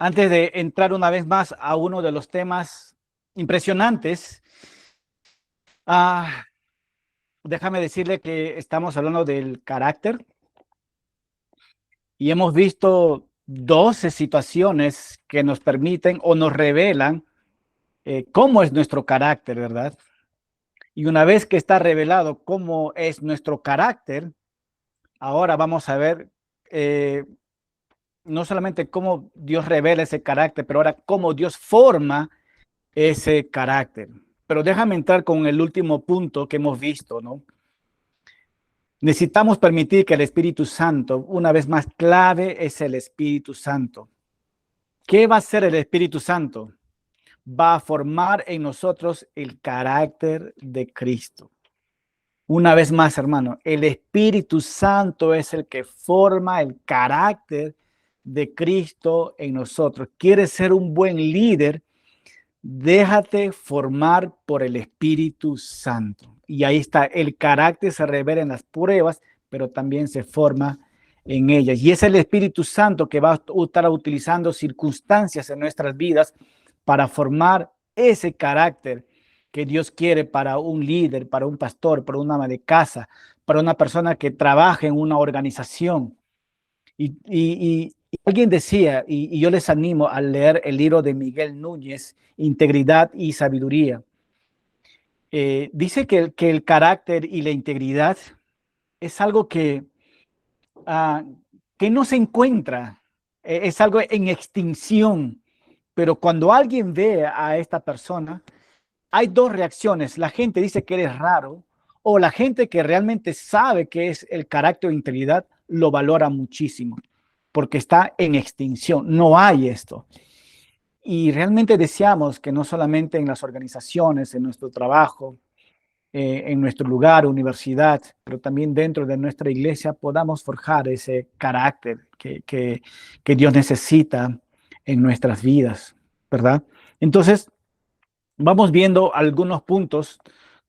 Antes de entrar una vez más a uno de los temas impresionantes, ah, déjame decirle que estamos hablando del carácter y hemos visto 12 situaciones que nos permiten o nos revelan cómo es nuestro carácter, ¿verdad? Y una vez que está revelado cómo es nuestro carácter, ahora vamos a ver eh, no solamente cómo Dios revela ese carácter, pero ahora cómo Dios forma ese carácter. Pero déjame entrar con el último punto que hemos visto, ¿no? Necesitamos permitir que el Espíritu Santo, una vez más, clave es el Espíritu Santo. ¿Qué va a hacer el Espíritu Santo? Va a formar en nosotros el carácter de Cristo. Una vez más, hermano, el Espíritu Santo es el que forma el carácter de Cristo en nosotros. ¿Quieres ser un buen líder? Déjate formar por el Espíritu Santo. Y ahí está, el carácter se revela en las pruebas, pero también se forma en ellas. Y es el Espíritu Santo que va a estar utilizando circunstancias en nuestras vidas para formar ese carácter que Dios quiere para un líder, para un pastor, para un ama de casa, para una persona que trabaja en una organización. Y alguien decía, y yo les animo a leer el libro de Miguel Núñez, Integridad y Sabiduría. Dice que el carácter y la integridad es algo uh, que no se encuentra, es algo en extinción, pero cuando alguien ve a esta persona, hay dos reacciones. La gente dice que eres raro, o la gente que realmente sabe qué es el carácter de integridad lo valora muchísimo, porque está en extinción, no hay esto. Y realmente deseamos que no solamente en las organizaciones, en nuestro trabajo, en nuestro lugar, universidad, pero también dentro de nuestra iglesia podamos forjar ese carácter que Dios necesita en nuestras vidas, ¿verdad? Entonces, vamos viendo algunos puntos,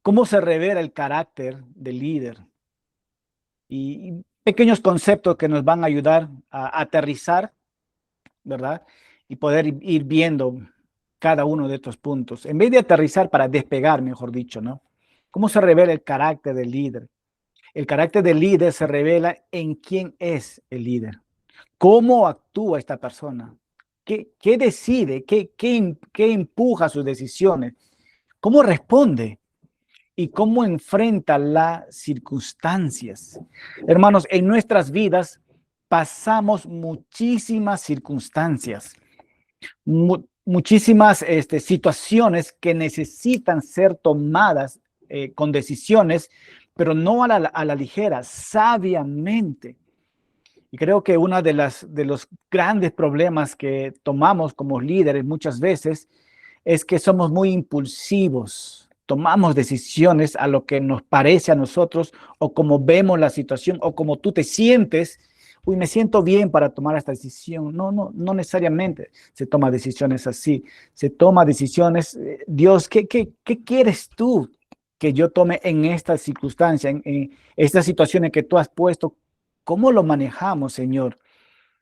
cómo se revela el carácter del líder y pequeños conceptos que nos van a ayudar a aterrizar, ¿verdad? Y poder ir viendo cada uno de estos puntos. En vez de aterrizar para despegar, mejor dicho, ¿no? ¿Cómo se revela el carácter del líder? El carácter del líder se revela en quién es el líder. ¿Cómo actúa esta persona? ¿Qué decide? ¿Qué empuja sus decisiones? ¿Cómo responde? ¿Y cómo enfrenta las circunstancias? Hermanos, en nuestras vidas pasamos muchísimas circunstancias, muchísimas situaciones que necesitan ser tomadas con decisiones, pero no a la ligera, sabiamente. Y creo que uno de los grandes problemas que tomamos como líderes muchas veces es que somos muy impulsivos, tomamos decisiones a lo que nos parece a nosotros o como vemos la situación o como tú te sientes. Uy, me siento bien para tomar esta decisión. No necesariamente se toma decisiones así. Se toma decisiones, Dios, ¿qué quieres tú que yo tome en esta circunstancia, en estas situaciones que tú has puesto? ¿Cómo lo manejamos, Señor?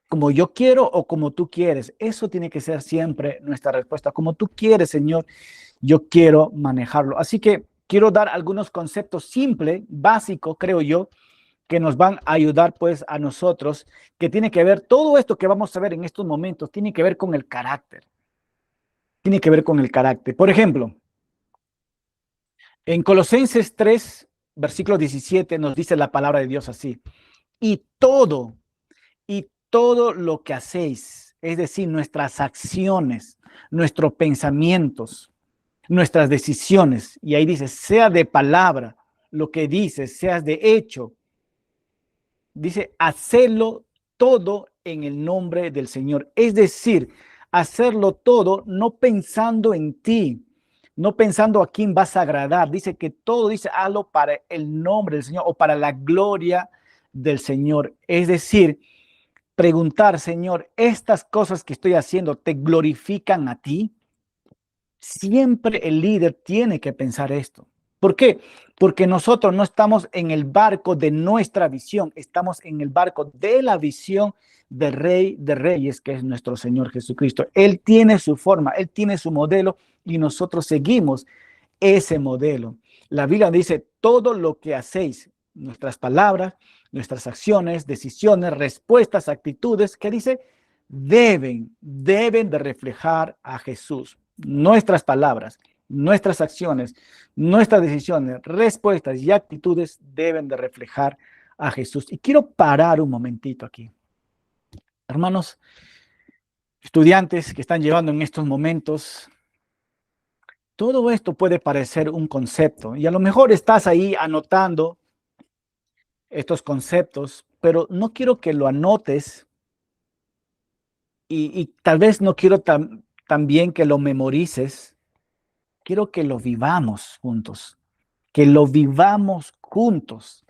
¿Como yo quiero o como tú quieres? Eso tiene que ser siempre nuestra respuesta. Como tú quieres, Señor, yo quiero manejarlo. Así que quiero dar algunos conceptos simples, básicos, creo yo, que nos van a ayudar pues a nosotros, que tiene que ver, todo esto que vamos a ver en estos momentos, tiene que ver con el carácter. Tiene que ver con el carácter. Por ejemplo, en Colosenses 3, versículo 17, nos dice la palabra de Dios así. Y todo lo que hacéis, es decir, nuestras acciones, nuestros pensamientos, nuestras decisiones, y ahí dice, sea de palabra, lo que dices, seas de hecho, dice, hacerlo todo en el nombre del Señor. Es decir, hacerlo todo no pensando en ti, no pensando a quién vas a agradar. Dice que todo, dice, hazlo para el nombre del Señor o para la gloria del Señor. Es decir, preguntar, Señor, estas cosas que estoy haciendo, ¿te glorifican a ti? Siempre el líder tiene que pensar esto. ¿Por qué? Porque nosotros no estamos en el barco de nuestra visión, estamos en el barco de la visión del Rey de Reyes, que es nuestro Señor Jesucristo. Él tiene su forma, Él tiene su modelo y nosotros seguimos ese modelo. La Biblia dice, todo lo que hacéis, nuestras palabras, nuestras acciones, decisiones, respuestas, actitudes, ¿qué dice? Deben de reflejar a Jesús. Nuestras palabras, nuestras acciones, nuestras decisiones, respuestas y actitudes deben de reflejar a Jesús. Y quiero parar un momentito aquí. Hermanos, estudiantes que están llevando en estos momentos, todo esto puede parecer un concepto y a lo mejor estás ahí anotando estos conceptos, pero no quiero que lo anotes y tal vez no quiero también que lo memorices. Quiero que lo vivamos juntos, que lo vivamos juntos.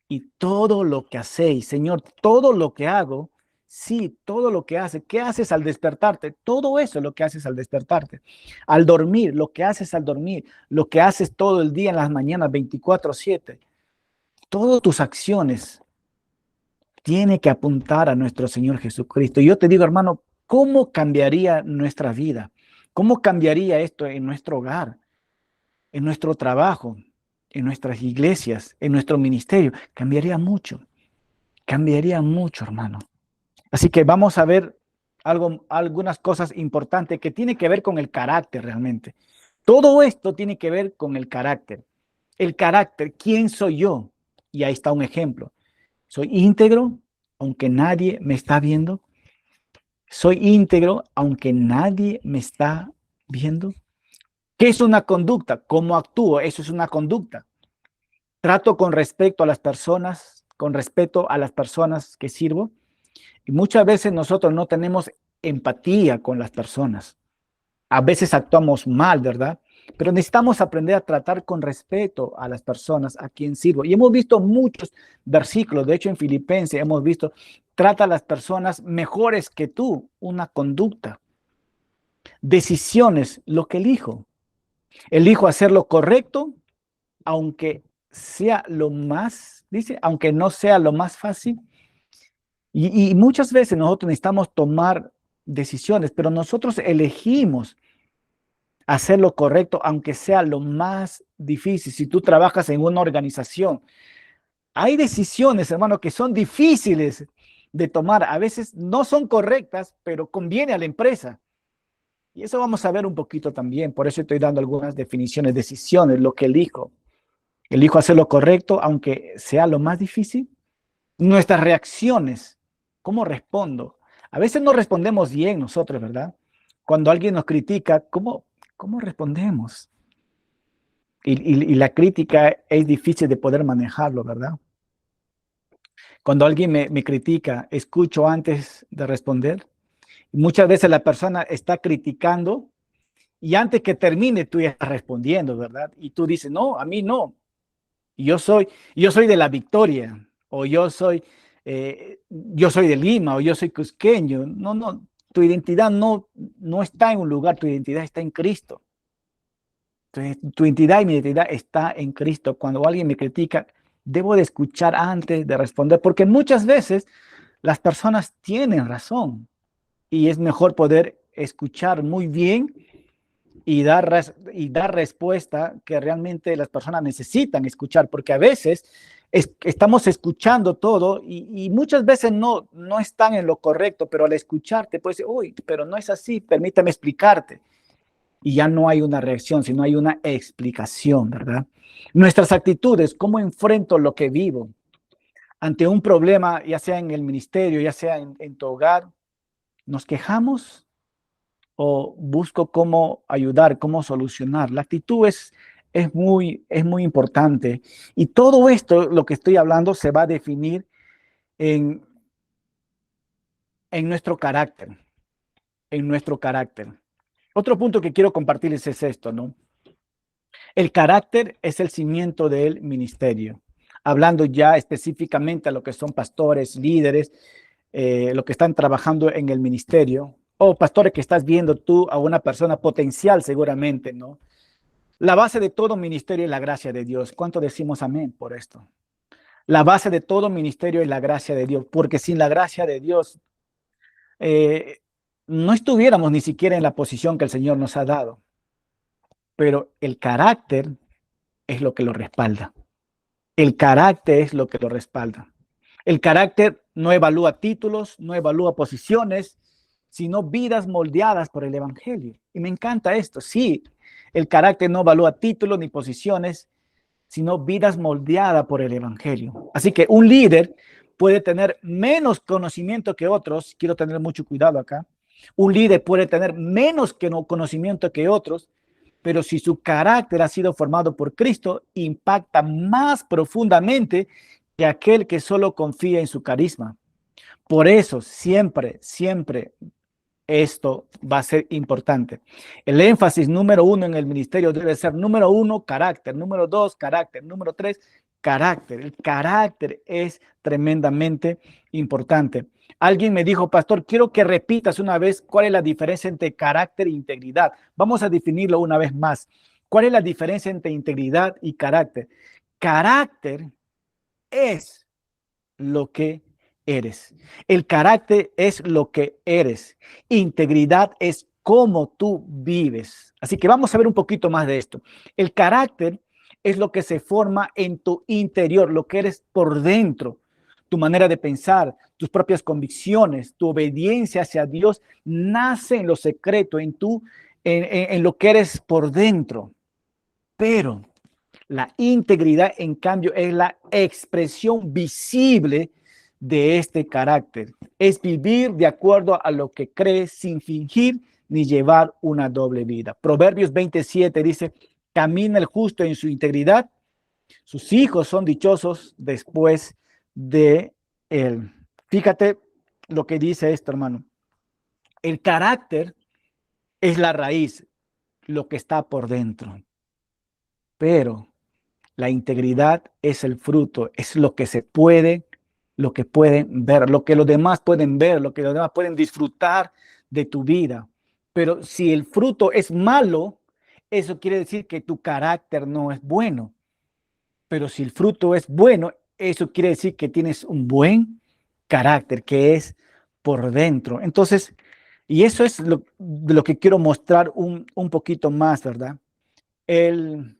Y todo lo que hacéis, Señor, todo lo que hago, sí, todo lo que haces. ¿Qué haces al despertarte? Todo eso es lo que haces al despertarte. Al dormir, lo que haces al dormir, lo que haces todo el día en las mañanas 24/7. Todas tus acciones tienen que apuntar a nuestro Señor Jesucristo. Y yo te digo, hermano, ¿cómo cambiaría nuestra vida? ¿Cómo cambiaría esto en nuestro hogar, en nuestro trabajo, en nuestras iglesias, en nuestro ministerio? Cambiaría mucho, hermano. Así que vamos a ver algunas cosas importantes que tienen que ver con el carácter realmente. Todo esto tiene que ver con el carácter. El carácter, ¿quién soy yo? Y ahí está un ejemplo. Soy íntegro, aunque nadie me está viendo. Soy íntegro, aunque nadie me está viendo. ¿Qué es una conducta? ¿Cómo actúo? Eso es una conducta. Trato con respeto a las personas, con respeto a las personas que sirvo. Y muchas veces nosotros no tenemos empatía con las personas. A veces actuamos mal, ¿verdad? Pero necesitamos aprender a tratar con respeto a las personas a quien sirvo. Y hemos visto muchos versículos, de hecho en Filipenses hemos visto, trata a las personas mejores que tú, una conducta. Decisiones, lo que elijo. Elijo hacer lo correcto, aunque sea lo más, dice, aunque no sea lo más fácil. Y muchas veces nosotros necesitamos tomar decisiones, pero nosotros elegimos hacer lo correcto, aunque sea lo más difícil. Si tú trabajas en una organización, hay decisiones, hermano, que son difíciles de tomar. A veces no son correctas, pero conviene a la empresa. Y eso vamos a ver un poquito también. Por eso estoy dando algunas definiciones, decisiones, lo que elijo. Elijo hacer lo correcto, aunque sea lo más difícil. Nuestras reacciones, ¿cómo respondo? A veces no respondemos bien nosotros, ¿verdad? Cuando alguien nos critica, ¿cómo respondemos? Y la crítica es difícil de poder manejarlo, ¿verdad? Cuando alguien me critica, escucho antes de responder. Muchas veces la persona está criticando y antes que termine tú ya estás respondiendo, ¿verdad? Y tú dices, no, a mí no. Yo soy, yo soy de la Victoria, o yo soy de Lima, o yo soy cusqueño. No, no, tu identidad no está en un lugar, tu identidad está en Cristo. Tu identidad y mi identidad está en Cristo. Cuando alguien me critica, debo de escuchar antes de responder, porque muchas veces las personas tienen razón y es mejor poder escuchar muy bien y dar respuesta que realmente las personas necesitan escuchar, porque a veces estamos escuchando todo y muchas veces no están en lo correcto, pero al escucharte puedes decir, uy, pero no es así, permítame explicarte. Y ya no hay una reacción, sino hay una explicación, ¿verdad? Nuestras actitudes, cómo enfrento lo que vivo ante un problema, ya sea en el ministerio, ya sea en tu hogar, nos quejamos o busco cómo ayudar, cómo solucionar. La actitud es muy importante. Y todo esto, lo que estoy hablando, se va a definir en, en nuestro carácter, en nuestro carácter. Otro punto que quiero compartirles es esto, ¿no? El carácter es el cimiento del ministerio. Hablando ya específicamente a lo que son pastores, líderes, lo que están trabajando en el ministerio, o pastores que estás viendo tú a una persona potencial seguramente, ¿no? La base de todo ministerio es la gracia de Dios. ¿Cuánto decimos amén por esto? La base de todo ministerio es la gracia de Dios, porque sin la gracia de Dios eh, no estuviéramos ni siquiera en la posición que el Señor nos ha dado, pero el carácter es lo que lo respalda. El carácter es lo que lo respalda. El carácter no evalúa títulos, no evalúa posiciones, sino vidas moldeadas por el Evangelio. Y me encanta esto. Sí, el carácter no evalúa títulos ni posiciones, sino vidas moldeadas por el Evangelio. Así que un líder puede tener menos conocimiento que otros. Quiero tener mucho cuidado acá. Un líder puede tener menos conocimiento que otros, pero si su carácter ha sido formado por Cristo, impacta más profundamente que aquel que solo confía en su carisma. Por eso, siempre, siempre esto va a ser importante. El énfasis número uno en el ministerio debe ser, número uno, carácter, número dos, carácter, número tres, carácter. El carácter es tremendamente importante. Alguien me dijo, pastor, quiero que repitas una vez cuál es la diferencia entre carácter e integridad. Vamos a definirlo una vez más. ¿Cuál es la diferencia entre integridad y carácter? Carácter es lo que eres. El carácter es lo que eres. Integridad es cómo tú vives. Así que vamos a ver un poquito más de esto. El carácter es lo que se forma en tu interior, lo que eres por dentro, tu manera de pensar, tus propias convicciones, tu obediencia hacia Dios, nace en lo secreto, en lo que eres por dentro. Pero la integridad, en cambio, es la expresión visible de este carácter. Es vivir de acuerdo a lo que crees sin fingir ni llevar una doble vida. Proverbios 27 dice, camina el justo en su integridad, sus hijos son dichosos después de él. Fíjate lo que dice esto, hermano. El carácter es la raíz, lo que está por dentro. Pero la integridad es el fruto, es lo que se puede, lo que pueden ver, lo que los demás pueden ver, lo que los demás pueden disfrutar de tu vida. Pero si el fruto es malo, eso quiere decir que tu carácter no es bueno. Pero si el fruto es bueno, eso quiere decir que tienes un buen carácter, que es por dentro. Entonces, y eso es de lo que quiero mostrar un poquito más, ¿verdad? El,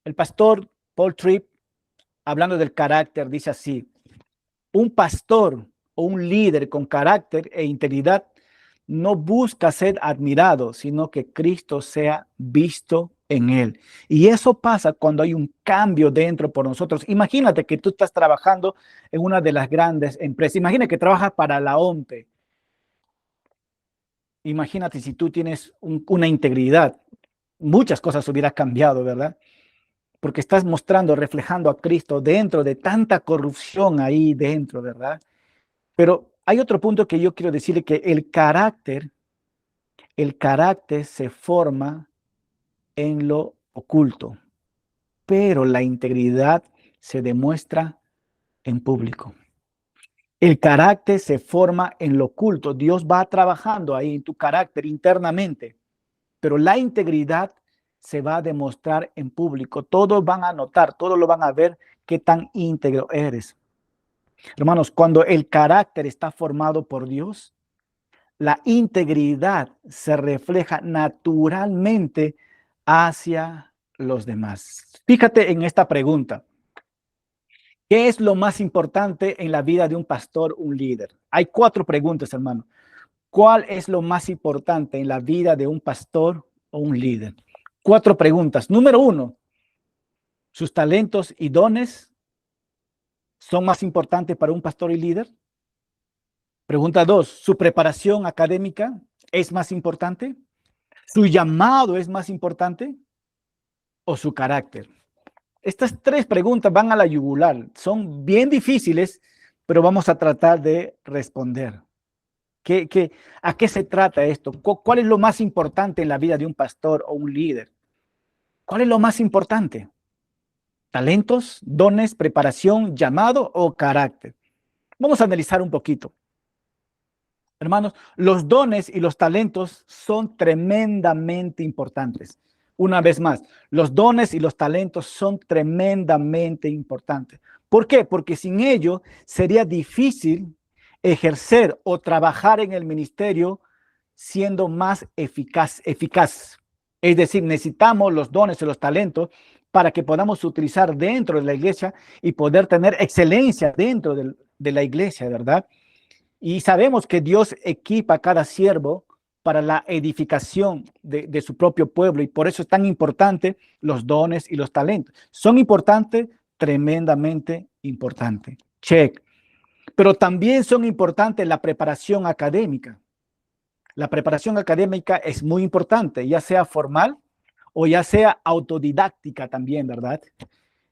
el pastor Paul Tripp, hablando del carácter, dice así, un pastor o un líder con carácter e integridad no busca ser admirado, sino que Cristo sea visto en él. Y eso pasa cuando hay un cambio dentro por nosotros. Imagínate que tú estás trabajando en una de las grandes empresas. Imagina que trabajas para la OMPE. Imagínate si tú tienes una integridad. Muchas cosas hubieran cambiado, ¿verdad? Porque estás mostrando, reflejando a Cristo dentro de tanta corrupción ahí dentro, ¿verdad? Pero hay otro punto que yo quiero decirle, que el carácter se forma en lo oculto, pero la integridad se demuestra en público. El carácter se forma en lo oculto. Dios va trabajando ahí en tu carácter internamente, pero la integridad se va a demostrar en público. Todos van a notar, todos lo van a ver qué tan íntegro eres. Hermanos, cuando el carácter está formado por Dios, la integridad se refleja naturalmente hacia los demás. Fíjate en esta pregunta. ¿Qué es lo más importante en la vida de un pastor, un líder? Hay 4 preguntas, hermano. ¿Cuál es lo más importante en la vida de un pastor o un líder? 4 preguntas. Número 1, ¿sus talentos y dones son más importantes para un pastor y líder? Pregunta 2, ¿su preparación académica es más importante? ¿Su llamado es más importante? ¿O su carácter? Estas 3 preguntas van a la yugular. Son bien difíciles, pero vamos a tratar de responder. ¿A qué se trata esto? ¿Cuál es lo más importante en la vida de un pastor o un líder? ¿Cuál es lo más importante? ¿Talentos, dones, preparación, llamado o carácter? Vamos a analizar un poquito. Hermanos, los dones y los talentos son tremendamente importantes. Una vez más, los dones y los talentos son tremendamente importantes. ¿Por qué? Porque sin ello sería difícil ejercer o trabajar en el ministerio siendo más eficaz. Es decir, necesitamos los dones y los talentos para que podamos utilizar dentro de la iglesia y poder tener excelencia dentro de la iglesia, ¿verdad? Y sabemos que Dios equipa a cada siervo para la edificación de su propio pueblo, y por eso es tan importante los dones y los talentos. Son importantes, tremendamente importantes. Check. Pero también son importantes la preparación académica. La preparación académica es muy importante, ya sea formal o ya sea autodidáctica también, ¿verdad?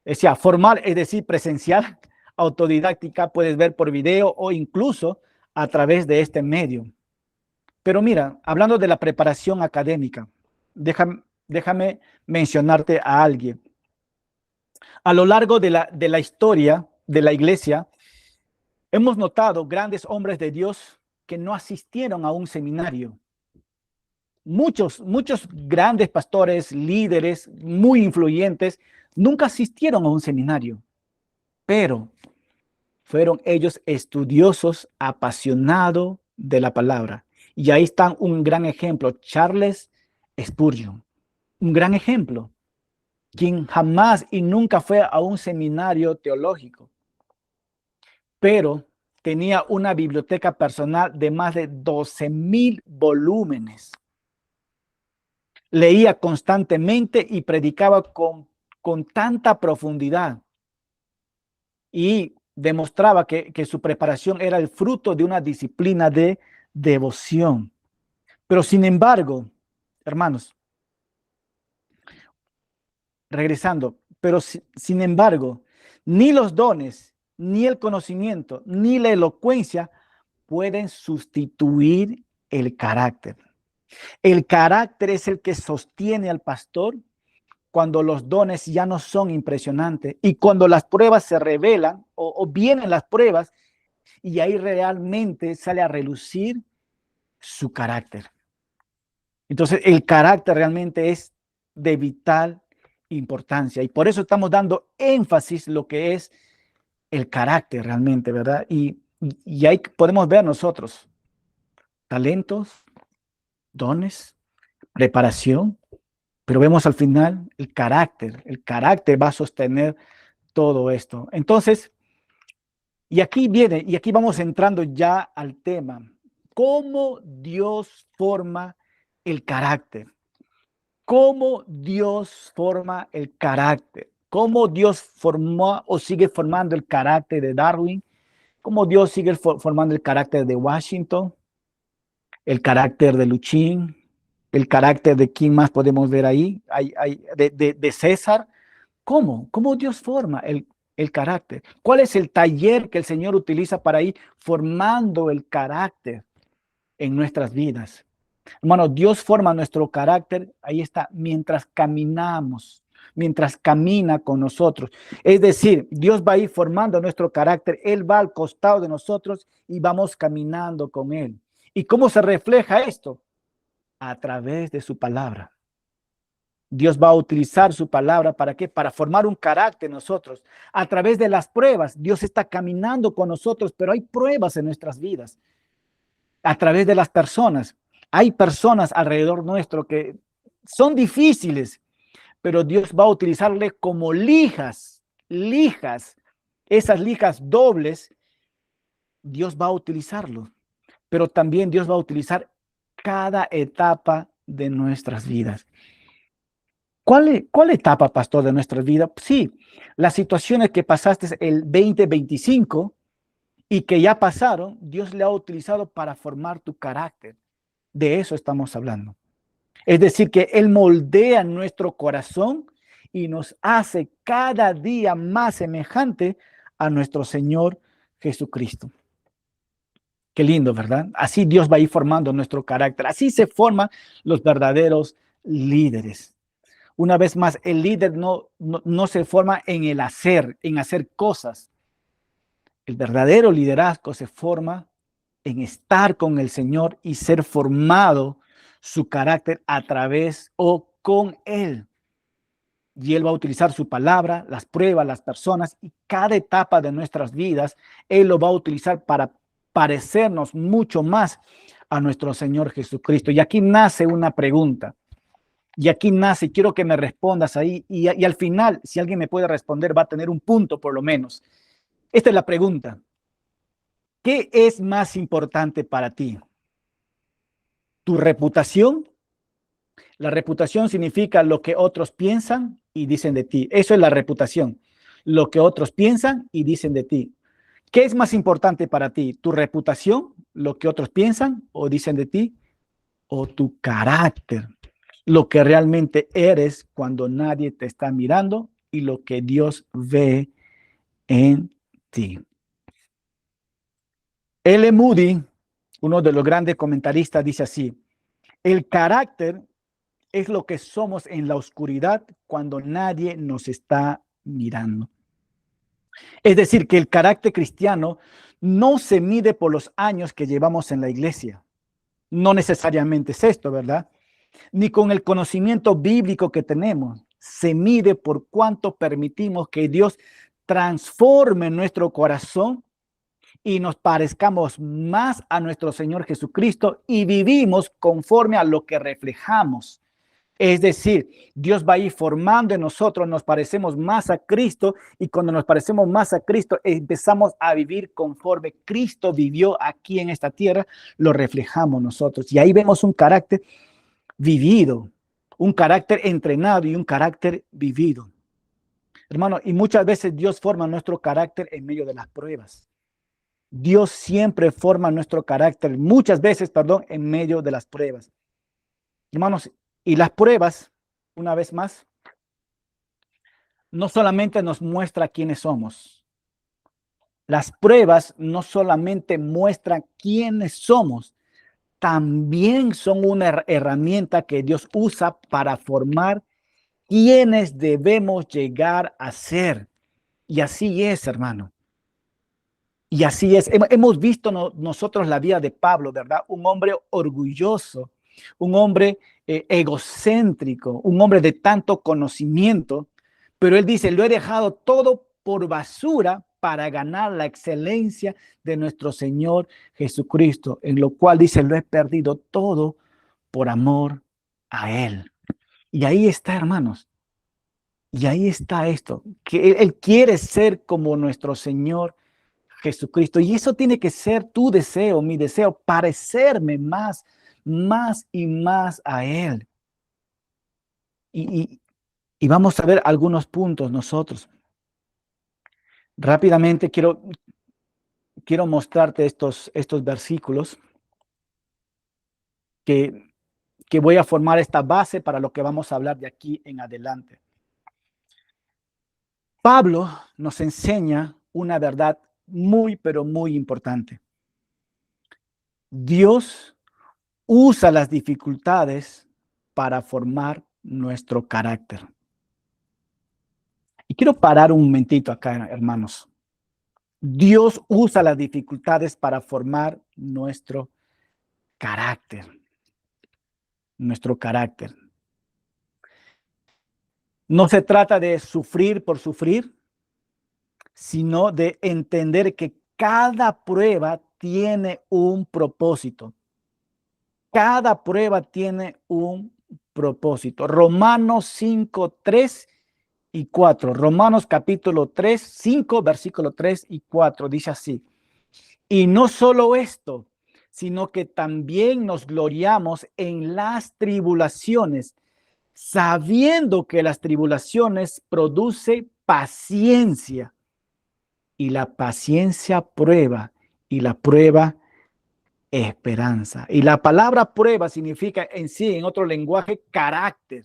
O sea, formal, es decir, presencial; autodidáctica, puedes ver por video o incluso a través de este medio. Pero mira, hablando de la preparación académica, déjame mencionarte a alguien. A lo largo de la historia de la iglesia, hemos notado grandes hombres de Dios que no asistieron a un seminario. Muchos grandes pastores, líderes muy influyentes, nunca asistieron a un seminario, pero fueron ellos estudiosos, apasionados de la palabra. Y ahí está un gran ejemplo, Charles Spurgeon, un gran ejemplo, quien jamás y nunca fue a un seminario teológico, pero tenía una biblioteca personal de más de 12,000 volúmenes. Leía constantemente y predicaba con tanta profundidad, y demostraba que su preparación era el fruto de una disciplina de devoción. Pero sin embargo, hermanos, regresando, pero sin embargo, ni los dones, ni el conocimiento, ni la elocuencia pueden sustituir el carácter. El carácter es el que sostiene al pastor cuando los dones ya no son impresionantes y cuando las pruebas se revelan o vienen las pruebas, y ahí realmente sale a relucir su carácter. Entonces, el carácter realmente es de vital importancia, y por eso estamos dando énfasis lo que es el carácter realmente, ¿verdad? Y ahí podemos ver nosotros talentos, dones, preparación, pero vemos al final el carácter va a sostener todo esto. Entonces, y aquí vamos entrando ya al tema: ¿cómo Dios forma el carácter? ¿Cómo Dios forma el carácter? ¿Cómo Dios formó o sigue formando el carácter de Darwin? ¿Cómo Dios sigue formando el carácter de Washington? El carácter de Luchín, el carácter de quién más podemos ver ahí, de César. ¿Cómo Dios forma el carácter? ¿Cuál es el taller que el Señor utiliza para ir formando el carácter en nuestras vidas? Hermano, Dios forma nuestro carácter, ahí está, mientras caminamos, mientras camina con nosotros. Es decir, Dios va a ir formando nuestro carácter, Él va al costado de nosotros y vamos caminando con Él. ¿Y cómo se refleja esto? A través de su palabra. Dios va a utilizar su palabra, ¿para qué? Para formar un carácter en nosotros. A través de las pruebas, Dios está caminando con nosotros, pero hay pruebas en nuestras vidas. A través de las personas, hay personas alrededor nuestro que son difíciles, pero Dios va a utilizarle como lijas, esas lijas dobles. Dios va a utilizarlo, pero también Dios va a utilizar cada etapa de nuestras vidas. ¿Cuál etapa, pastor, de nuestra vida? Sí, las situaciones que pasaste el 2025 y que ya pasaron, Dios le ha utilizado para formar tu carácter. De eso estamos hablando. Es decir, que Él moldea nuestro corazón y nos hace cada día más semejante a nuestro Señor Jesucristo. Qué lindo, ¿verdad? Así Dios va a ir formando nuestro carácter. Así se forman los verdaderos líderes. Una vez más, el líder no se forma en hacer cosas. El verdadero liderazgo se forma en estar con el Señor y ser formado su carácter a través o con Él. Y Él va a utilizar su palabra, las pruebas, las personas y cada etapa de nuestras vidas, Él lo va a utilizar para parecernos mucho más a nuestro Señor Jesucristo. Y aquí nace una pregunta. Y aquí nace, quiero que me respondas ahí. Y al final, si alguien me puede responder, va a tener un punto por lo menos. Esta es la pregunta. ¿Qué es más importante para ti? ¿Tu reputación? La reputación significa lo que otros piensan y dicen de ti. Eso es la reputación. Lo que otros piensan y dicen de ti. ¿Qué es más importante para ti? ¿Tu reputación? ¿Lo que otros piensan o dicen de ti? ¿O tu carácter? Lo que realmente eres cuando nadie te está mirando y lo que Dios ve en ti. L. Moody, uno de los grandes comentaristas, dice así: el carácter es lo que somos en la oscuridad cuando nadie nos está mirando. Es decir, que el carácter cristiano no se mide por los años que llevamos en la iglesia. No necesariamente es esto, ¿verdad? Ni con el conocimiento bíblico que tenemos. Se mide por cuánto permitimos que Dios transforme nuestro corazón y nos parezcamos más a nuestro Señor Jesucristo y vivimos conforme a lo que reflejamos. Es decir, Dios va a ir formando en nosotros, nos parecemos más a Cristo y cuando nos parecemos más a Cristo empezamos a vivir conforme Cristo vivió aquí en esta tierra, lo reflejamos nosotros. Y ahí vemos un carácter vivido, un carácter entrenado y un carácter vivido. Hermano, y muchas veces Dios forma nuestro carácter en medio de las pruebas. Dios siempre forma nuestro carácter, muchas veces, en medio de las pruebas. Hermanos, y las pruebas, una vez más, no solamente nos muestra quiénes somos. Las pruebas no solamente muestran quiénes somos, también son una herramienta que Dios usa para formar quiénes debemos llegar a ser. Y así es, hermano. Y así es. Hemos visto nosotros la vida de Pablo, ¿verdad? Un hombre orgulloso, un hombre egocéntrico, un hombre de tanto conocimiento, pero él dice, lo he dejado todo por basura para ganar la excelencia de nuestro Señor Jesucristo, en lo cual dice, lo he perdido todo por amor a Él. Y ahí está, hermanos. Y ahí está esto, que Él quiere ser como nuestro Señor Jesucristo. Y eso tiene que ser tu deseo, mi deseo, parecerme más y más a Él. Y vamos a ver algunos puntos nosotros. Rápidamente quiero mostrarte estos versículos que voy a formar esta base para lo que vamos a hablar de aquí en adelante. Pablo nos enseña una verdad muy, pero muy importante. Dios usa las dificultades para formar nuestro carácter. Y quiero parar un momentito acá, hermanos. Dios usa las dificultades para formar nuestro carácter. Nuestro carácter. No se trata de sufrir por sufrir, sino de entender que cada prueba tiene un propósito. Cada prueba tiene un propósito. Romanos 5, 3 y 4. Romanos capítulo 3, 5, versículo 3 y 4 dice así. Y no solo esto, sino que también nos gloriamos en las tribulaciones, sabiendo que las tribulaciones produce paciencia. Y la paciencia prueba, y la prueba esperanza. Y la palabra prueba significa en sí, en otro lenguaje, carácter.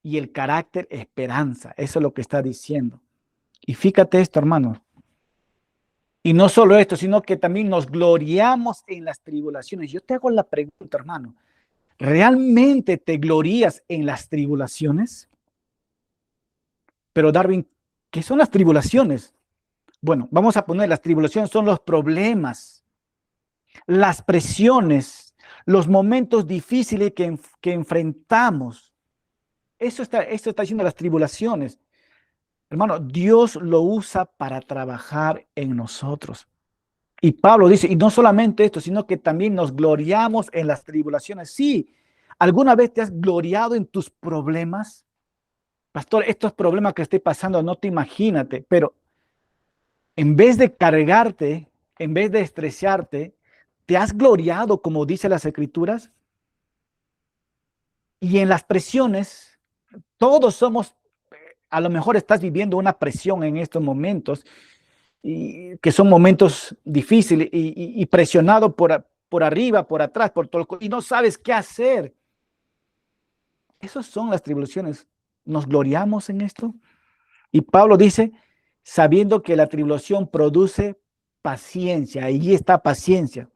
Y el carácter esperanza. Eso es lo que está diciendo. Y fíjate esto, hermano. Y no solo esto, sino que también nos gloriamos en las tribulaciones. Yo te hago la pregunta, hermano. ¿Realmente te glorías en las tribulaciones? Pero Darwin, ¿qué son las tribulaciones? Bueno, vamos a poner, las tribulaciones son los problemas, las presiones, los momentos difíciles que enfrentamos. Esto está diciendo las tribulaciones. Hermano, Dios lo usa para trabajar en nosotros. Y Pablo dice, y no solamente esto, sino que también nos gloriamos en las tribulaciones. Sí, ¿alguna vez te has gloriado en tus problemas? Pastor, estos problemas que estoy pasando, no te imagínate, pero en vez de cargarte, en vez de estresarte, ¿te has gloriado, como dice las Escrituras? Y en las presiones, todos somos, a lo mejor estás viviendo una presión en estos momentos, y que son momentos difíciles y presionado por arriba, por atrás, por todo, y no sabes qué hacer. Esas son las tribulaciones. ¿Nos gloriamos en esto? Y Pablo dice, sabiendo que la tribulación produce paciencia, ahí está paciencia.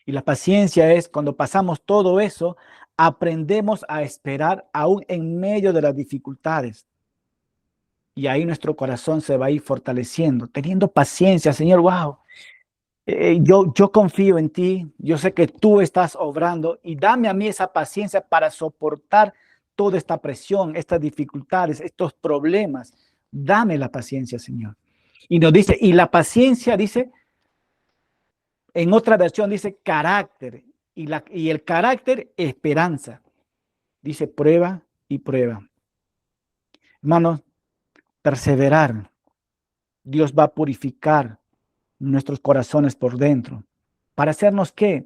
Y la paciencia es cuando pasamos todo eso, aprendemos a esperar aún en medio de las dificultades. Y ahí nuestro corazón se va a ir fortaleciendo, teniendo paciencia, Señor, wow. Yo confío en ti, yo sé que tú estás obrando y dame a mí esa paciencia para soportar toda esta presión, estas dificultades, estos problemas. Dame la paciencia, Señor. Y nos dice, y la paciencia dice, en otra versión dice carácter, y el carácter esperanza. Dice prueba y prueba. Hermanos, perseverar. Dios va a purificar nuestros corazones por dentro. ¿Para hacernos qué?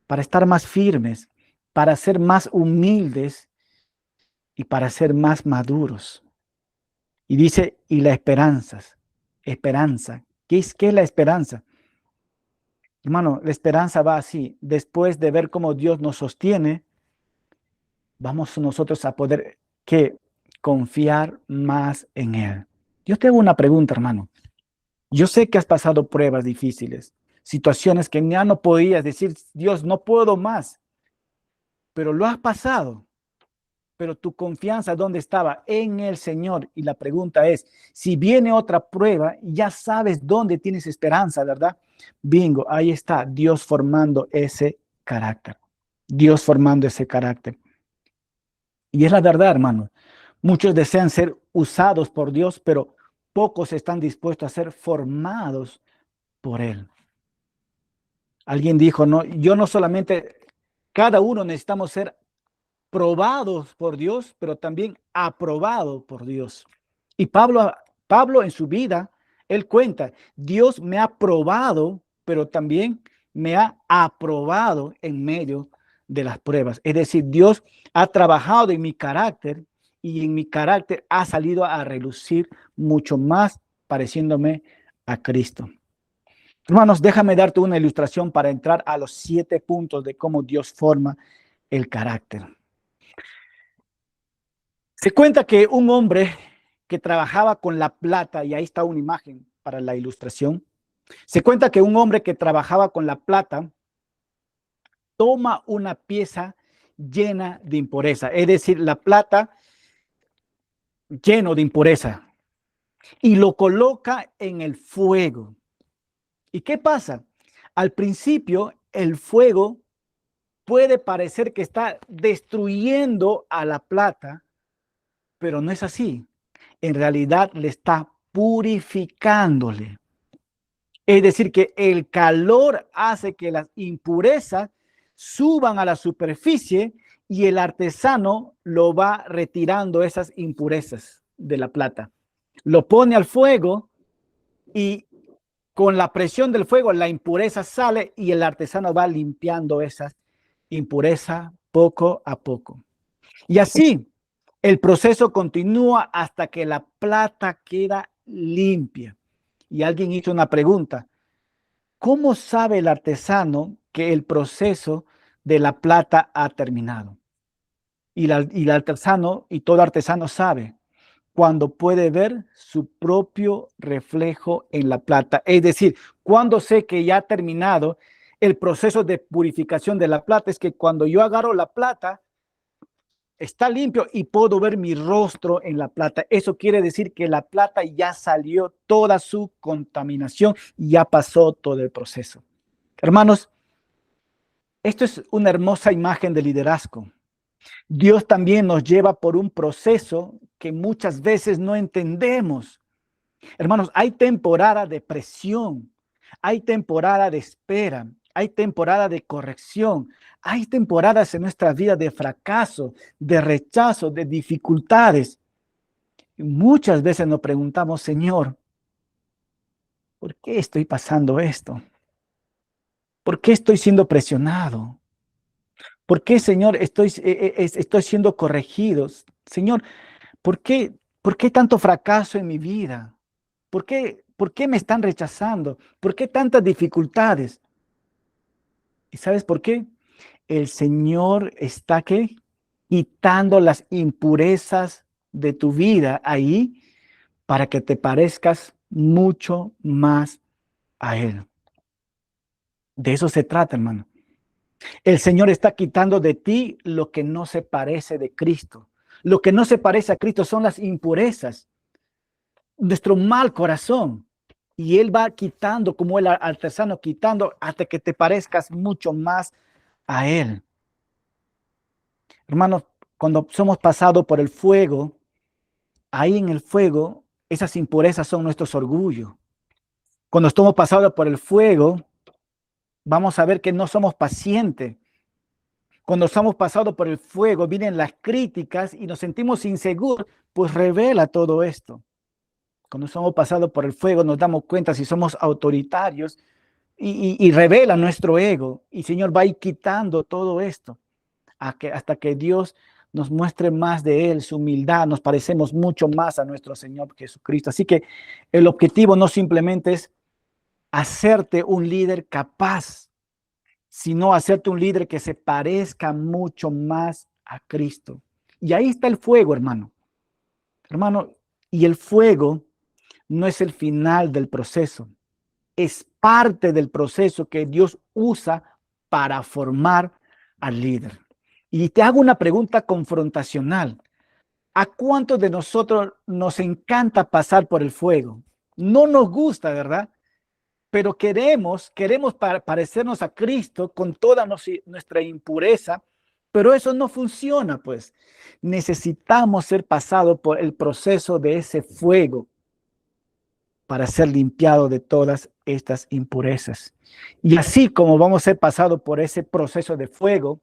Para estar más firmes, para ser más humildes y para ser más maduros. Y dice, y la esperanza. ¿Qué es la esperanza? Hermano, la esperanza va así. Después de ver cómo Dios nos sostiene, vamos nosotros a poder ¿qué? Confiar más en Él. Yo te hago una pregunta, hermano. Yo sé que has pasado pruebas difíciles, situaciones que ya no podías decir, Dios, no puedo más, pero lo has pasado. Pero tu confianza, ¿dónde estaba? En el Señor. Y la pregunta es, si viene otra prueba, ya sabes dónde tienes esperanza, ¿verdad? Bingo, ahí está, Dios formando ese carácter. Dios formando ese carácter. Y es la verdad, hermano. Muchos desean ser usados por Dios, pero pocos están dispuestos a ser formados por Él. Alguien dijo, no, yo no solamente, cada uno necesitamos ser probados por Dios, pero también aprobado por Dios. Y Pablo en su vida, él cuenta, Dios me ha probado, pero también me ha aprobado en medio de las pruebas. Es decir, Dios ha trabajado en mi carácter y en mi carácter ha salido a relucir mucho más pareciéndome a Cristo. Hermanos, déjame darte una ilustración para entrar a los 7 puntos de cómo Dios forma el carácter. Se cuenta que un hombre que trabajaba con la plata, y ahí está una imagen para la ilustración, se cuenta que un hombre que trabajaba con la plata toma una pieza llena de impureza, es decir, la plata lleno de impureza, y lo coloca en el fuego. ¿Y qué pasa? Al principio, el fuego puede parecer que está destruyendo a la plata, pero no es así. En realidad le está purificándole. Es decir, que el calor hace que las impurezas suban a la superficie y el artesano lo va retirando esas impurezas de la plata. Lo pone al fuego y con la presión del fuego la impureza sale y el artesano va limpiando esas impurezas poco a poco. Y así el proceso continúa hasta que la plata queda limpia. Y alguien hizo una pregunta. ¿Cómo sabe el artesano que el proceso de la plata ha terminado? Y el artesano y todo artesano sabe cuando puede ver su propio reflejo en la plata. Es decir, cuando sé que ya ha terminado el proceso de purificación de la plata, es que cuando yo agarro la plata, está limpio y puedo ver mi rostro en la plata. Eso quiere decir que la plata ya salió toda su contaminación y ya pasó todo el proceso. Hermanos, esto es una hermosa imagen de liderazgo. Dios también nos lleva por un proceso que muchas veces no entendemos. Hermanos, hay temporada de presión, hay temporada de espera, hay temporada de corrección, hay temporadas en nuestra vida de fracaso, de rechazo, de dificultades. Y muchas veces nos preguntamos, Señor, ¿por qué estoy pasando esto? ¿Por qué estoy siendo presionado? ¿Por qué, Señor, estoy siendo corregido? Señor, ¿por qué, ¿por qué tanto fracaso en mi vida? ¿Por qué me están rechazando? ¿Por qué tantas dificultades? ¿Y sabes por qué? El Señor está ¿qué? Quitando las impurezas de tu vida ahí para que te parezcas mucho más a Él. De eso se trata, hermano. El Señor está quitando de ti lo que no se parece de Cristo. Lo que no se parece a Cristo son las impurezas, nuestro mal corazón. Y Él va quitando, como el artesano, quitando hasta que te parezcas mucho más a Él. Hermanos, cuando somos pasados por el fuego, ahí en el fuego, esas impurezas son nuestros orgullos. Cuando estamos pasados por el fuego, vamos a ver que no somos pacientes. Cuando estamos pasados por el fuego, vienen las críticas y nos sentimos inseguros, pues revela todo esto. Cuando somos pasados por el fuego, nos damos cuenta si somos autoritarios y revela nuestro ego. Y el Señor va a ir quitando todo esto hasta que Dios nos muestre más de Él, su humildad, nos parecemos mucho más a nuestro Señor Jesucristo. Así que el objetivo no simplemente es hacerte un líder capaz, sino hacerte un líder que se parezca mucho más a Cristo. Y ahí está el fuego, hermano. Hermano, y el fuego no es el final del proceso, es parte del proceso que Dios usa para formar al líder. Y te hago una pregunta confrontacional. ¿A cuántos de nosotros nos encanta pasar por el fuego? No nos gusta, ¿verdad? Pero queremos parecernos a Cristo con toda nuestra impureza, pero eso no funciona, pues. Necesitamos ser pasados por el proceso de ese fuego para ser limpiados de todas estas impurezas. Y así como vamos a ser pasados por ese proceso de fuego,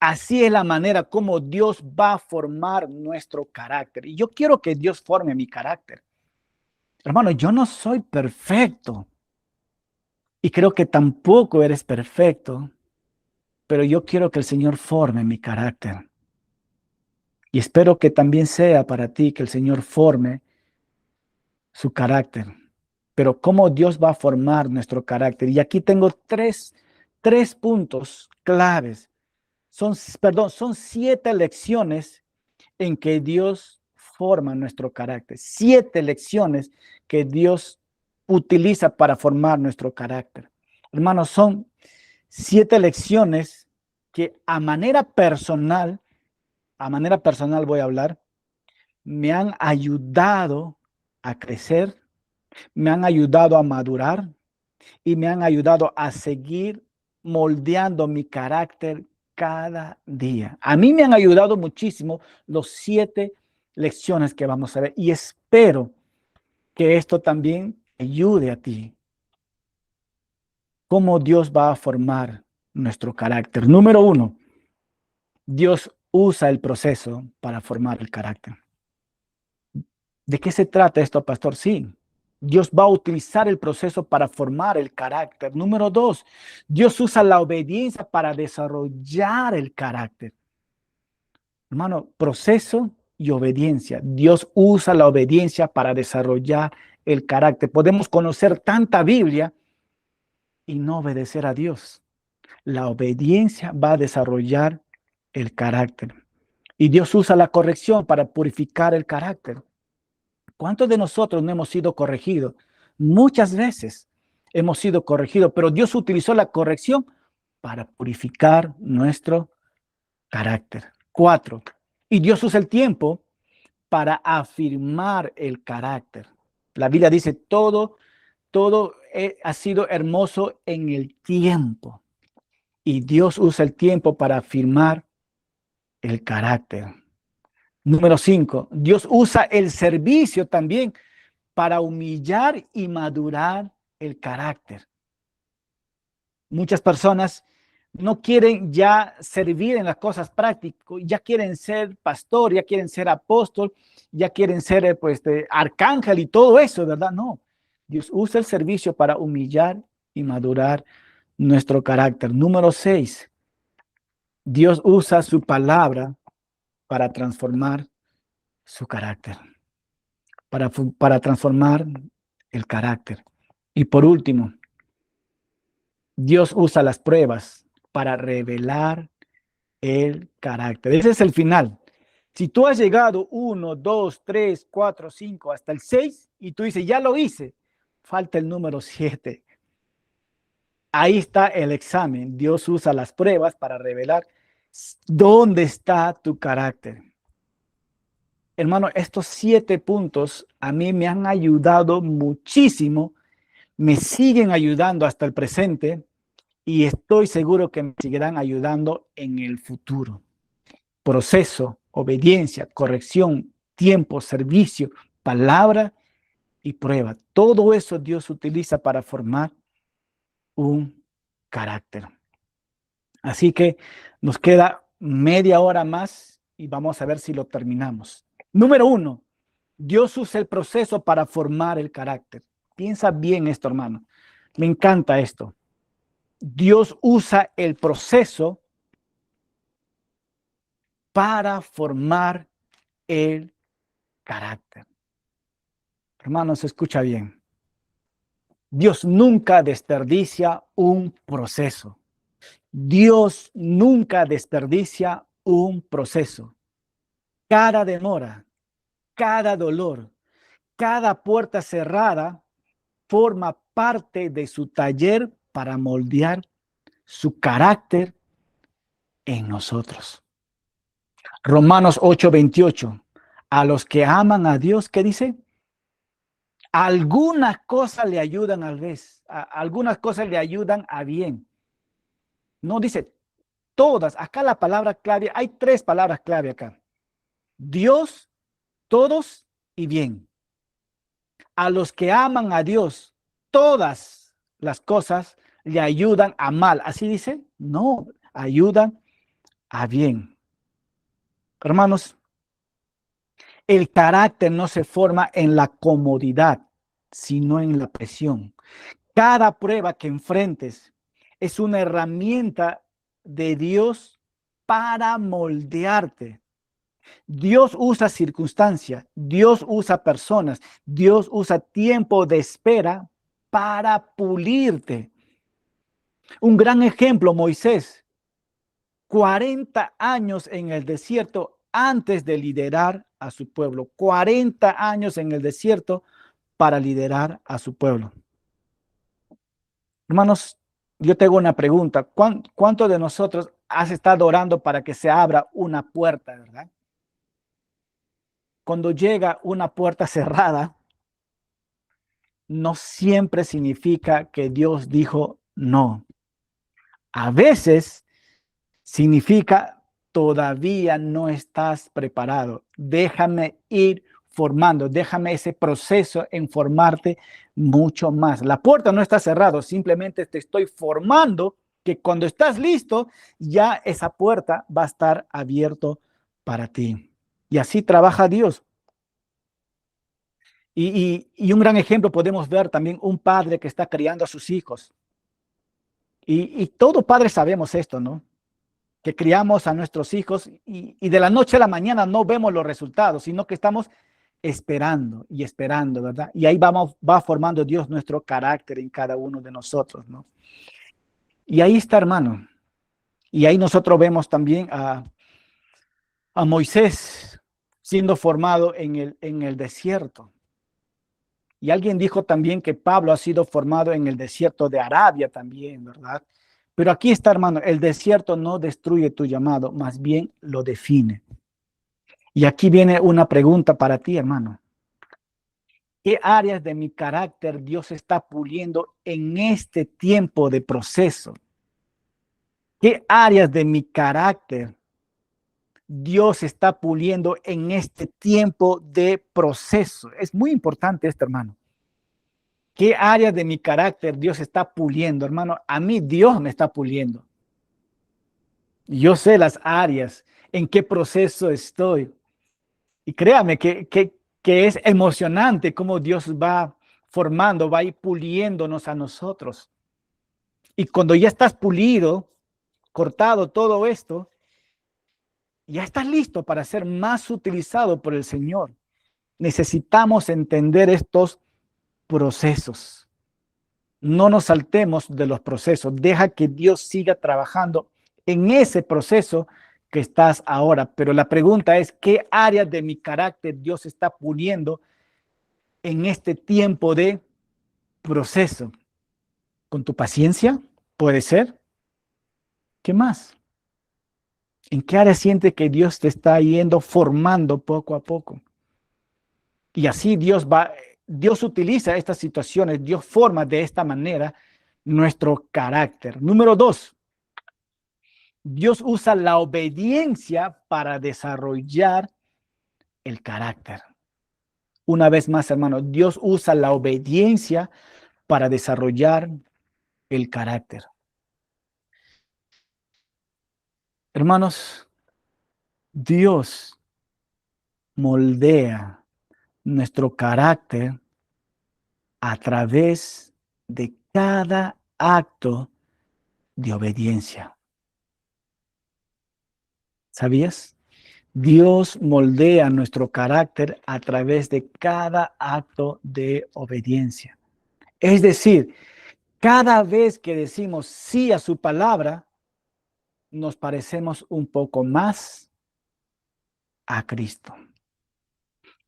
así es la manera como Dios va a formar nuestro carácter. Y yo quiero que Dios forme mi carácter. Hermano, yo no soy perfecto. Y creo que tampoco eres perfecto, pero yo quiero que el Señor forme mi carácter. Y espero que también sea para ti que el Señor forme su carácter. Pero cómo Dios va a formar nuestro carácter. Y aquí tengo tres puntos claves. Son 7 lecciones en que Dios forma nuestro carácter. 7 lecciones que Dios utiliza para formar nuestro carácter. Hermanos, son 7 lecciones que a manera personal voy a hablar, me han ayudado a crecer, me han ayudado a madurar y me han ayudado a seguir moldeando mi carácter cada día. A mí me han ayudado muchísimo los 7 lecciones que vamos a ver y espero que esto también ayude a ti. ¿Cómo Dios va a formar nuestro carácter? Número 1, Dios usa el proceso para formar el carácter. ¿De qué se trata esto, pastor? Sí, Dios va a utilizar el proceso para formar el carácter. Número 2, Dios usa la obediencia para desarrollar el carácter. Hermano, proceso y obediencia. Dios usa la obediencia para desarrollar el carácter. Podemos conocer tanta Biblia y no obedecer a Dios. La obediencia va a desarrollar el carácter. Y Dios usa la corrección para purificar el carácter. ¿Cuántos de nosotros no hemos sido corregidos? Muchas veces hemos sido corregidos, pero Dios utilizó la corrección para purificar nuestro carácter. 4. Y Dios usa el tiempo para afirmar el carácter. La Biblia dice, todo ha sido hermoso en el tiempo. Y Dios usa el tiempo para afirmar el carácter. Número 5, Dios usa el servicio también para humillar y madurar el carácter. Muchas personas no quieren ya servir en las cosas prácticas, ya quieren ser pastor, ya quieren ser apóstol, ya quieren ser arcángel y todo eso, ¿verdad? No, Dios usa el servicio para humillar y madurar nuestro carácter. Número 6, Dios usa su palabra para transformar su carácter, para transformar el carácter. Y por último, Dios usa las pruebas para revelar el carácter. Ese es el final. Si tú has llegado 1, 2, 3, 4, 5, hasta el 6 y tú dices, ya lo hice, falta el número 7. Ahí está el examen. Dios usa las pruebas para revelar dónde está tu carácter. Hermano, estos 7 puntos a mí me han ayudado muchísimo, me siguen ayudando hasta el presente y estoy seguro que me seguirán ayudando en el futuro. Proceso, obediencia, corrección, tiempo, servicio, palabra y prueba. Todo eso Dios utiliza para formar un carácter. Así que nos queda media hora más y vamos a ver si lo terminamos. Número 1, Dios usa el proceso para formar el carácter. Piensa bien esto, hermano. Me encanta esto. Dios usa el proceso para formar el carácter. Hermanos, escucha bien. Dios nunca desperdicia un proceso. Dios nunca desperdicia un proceso. Cada demora, cada dolor, cada puerta cerrada forma parte de su taller para moldear su carácter en nosotros. Romanos 8:28. A los que aman a Dios, ¿qué dice? Algunas cosas le ayudan algunas cosas le ayudan a bien. No dice todas. Acá la palabra clave, hay 3 palabras clave acá. Dios, todos y bien. A los que aman a Dios, todas las cosas le ayudan a mal. ¿Así dice? No, ayudan a bien. Hermanos, el carácter no se forma en la comodidad, sino en la presión. Cada prueba que enfrentes es una herramienta de Dios para moldearte. Dios usa circunstancias, Dios usa personas, Dios usa tiempo de espera para pulirte. Un gran ejemplo, Moisés, 40 años en el desierto antes de liderar a su pueblo, 40 años en el desierto para liderar a su pueblo. Hermanos, yo tengo una pregunta. ¿Cuántos de nosotros has estado orando para que se abra una puerta, verdad? Cuando llega una puerta cerrada, no siempre significa que Dios dijo no. A veces significa todavía no estás preparado. Déjame ir formando, déjame ese proceso en formarte mucho más. La puerta no está cerrada, simplemente te estoy formando que cuando estás listo, ya esa puerta va a estar abierto para ti. Y así trabaja Dios. Y un gran ejemplo podemos ver también un padre que está criando a sus hijos. Y todo padre sabemos esto, ¿no? Que criamos a nuestros hijos y de la noche a la mañana no vemos los resultados, sino que estamos esperando y esperando, ¿verdad? Y ahí va formando Dios nuestro carácter en cada uno de nosotros, ¿no? Y ahí está, hermano. Y ahí nosotros vemos también a Moisés siendo formado en el desierto. Y alguien dijo también que Pablo ha sido formado en el desierto de Arabia también, ¿verdad? Pero aquí está, hermano, el desierto no destruye tu llamado, más bien lo define. Y aquí viene una pregunta para ti, hermano. ¿Qué áreas de mi carácter Dios está puliendo en este tiempo de proceso? ¿Qué áreas de mi carácter Dios está puliendo en este tiempo de proceso. Es muy importante esto, hermano. ¿Qué áreas de mi carácter Dios está puliendo, hermano? A mí Dios me está puliendo. Yo sé las áreas, en qué proceso estoy. Y créame que es emocionante cómo Dios va formando, va a ir puliéndonos a nosotros. Y cuando ya estás pulido, cortado todo esto, ya estás listo para ser más utilizado por el Señor. Necesitamos entender estos procesos. No nos saltemos de los procesos. Deja que Dios siga trabajando en ese proceso que estás ahora. Pero la pregunta es, ¿qué áreas de mi carácter Dios está puliendo en este tiempo de proceso? ¿Con tu paciencia? ¿Puede ser? ¿Qué más? ¿En qué área siente que Dios te está yendo formando poco a poco? Y así Dios utiliza estas situaciones, Dios forma de esta manera nuestro carácter. Número 2, Dios usa la obediencia para desarrollar el carácter. Una vez más, hermano, Dios usa la obediencia para desarrollar el carácter. Hermanos, Dios moldea nuestro carácter a través de cada acto de obediencia. ¿Sabías? Dios moldea nuestro carácter a través de cada acto de obediencia. Es decir, cada vez que decimos sí a su palabra, nos parecemos un poco más a Cristo.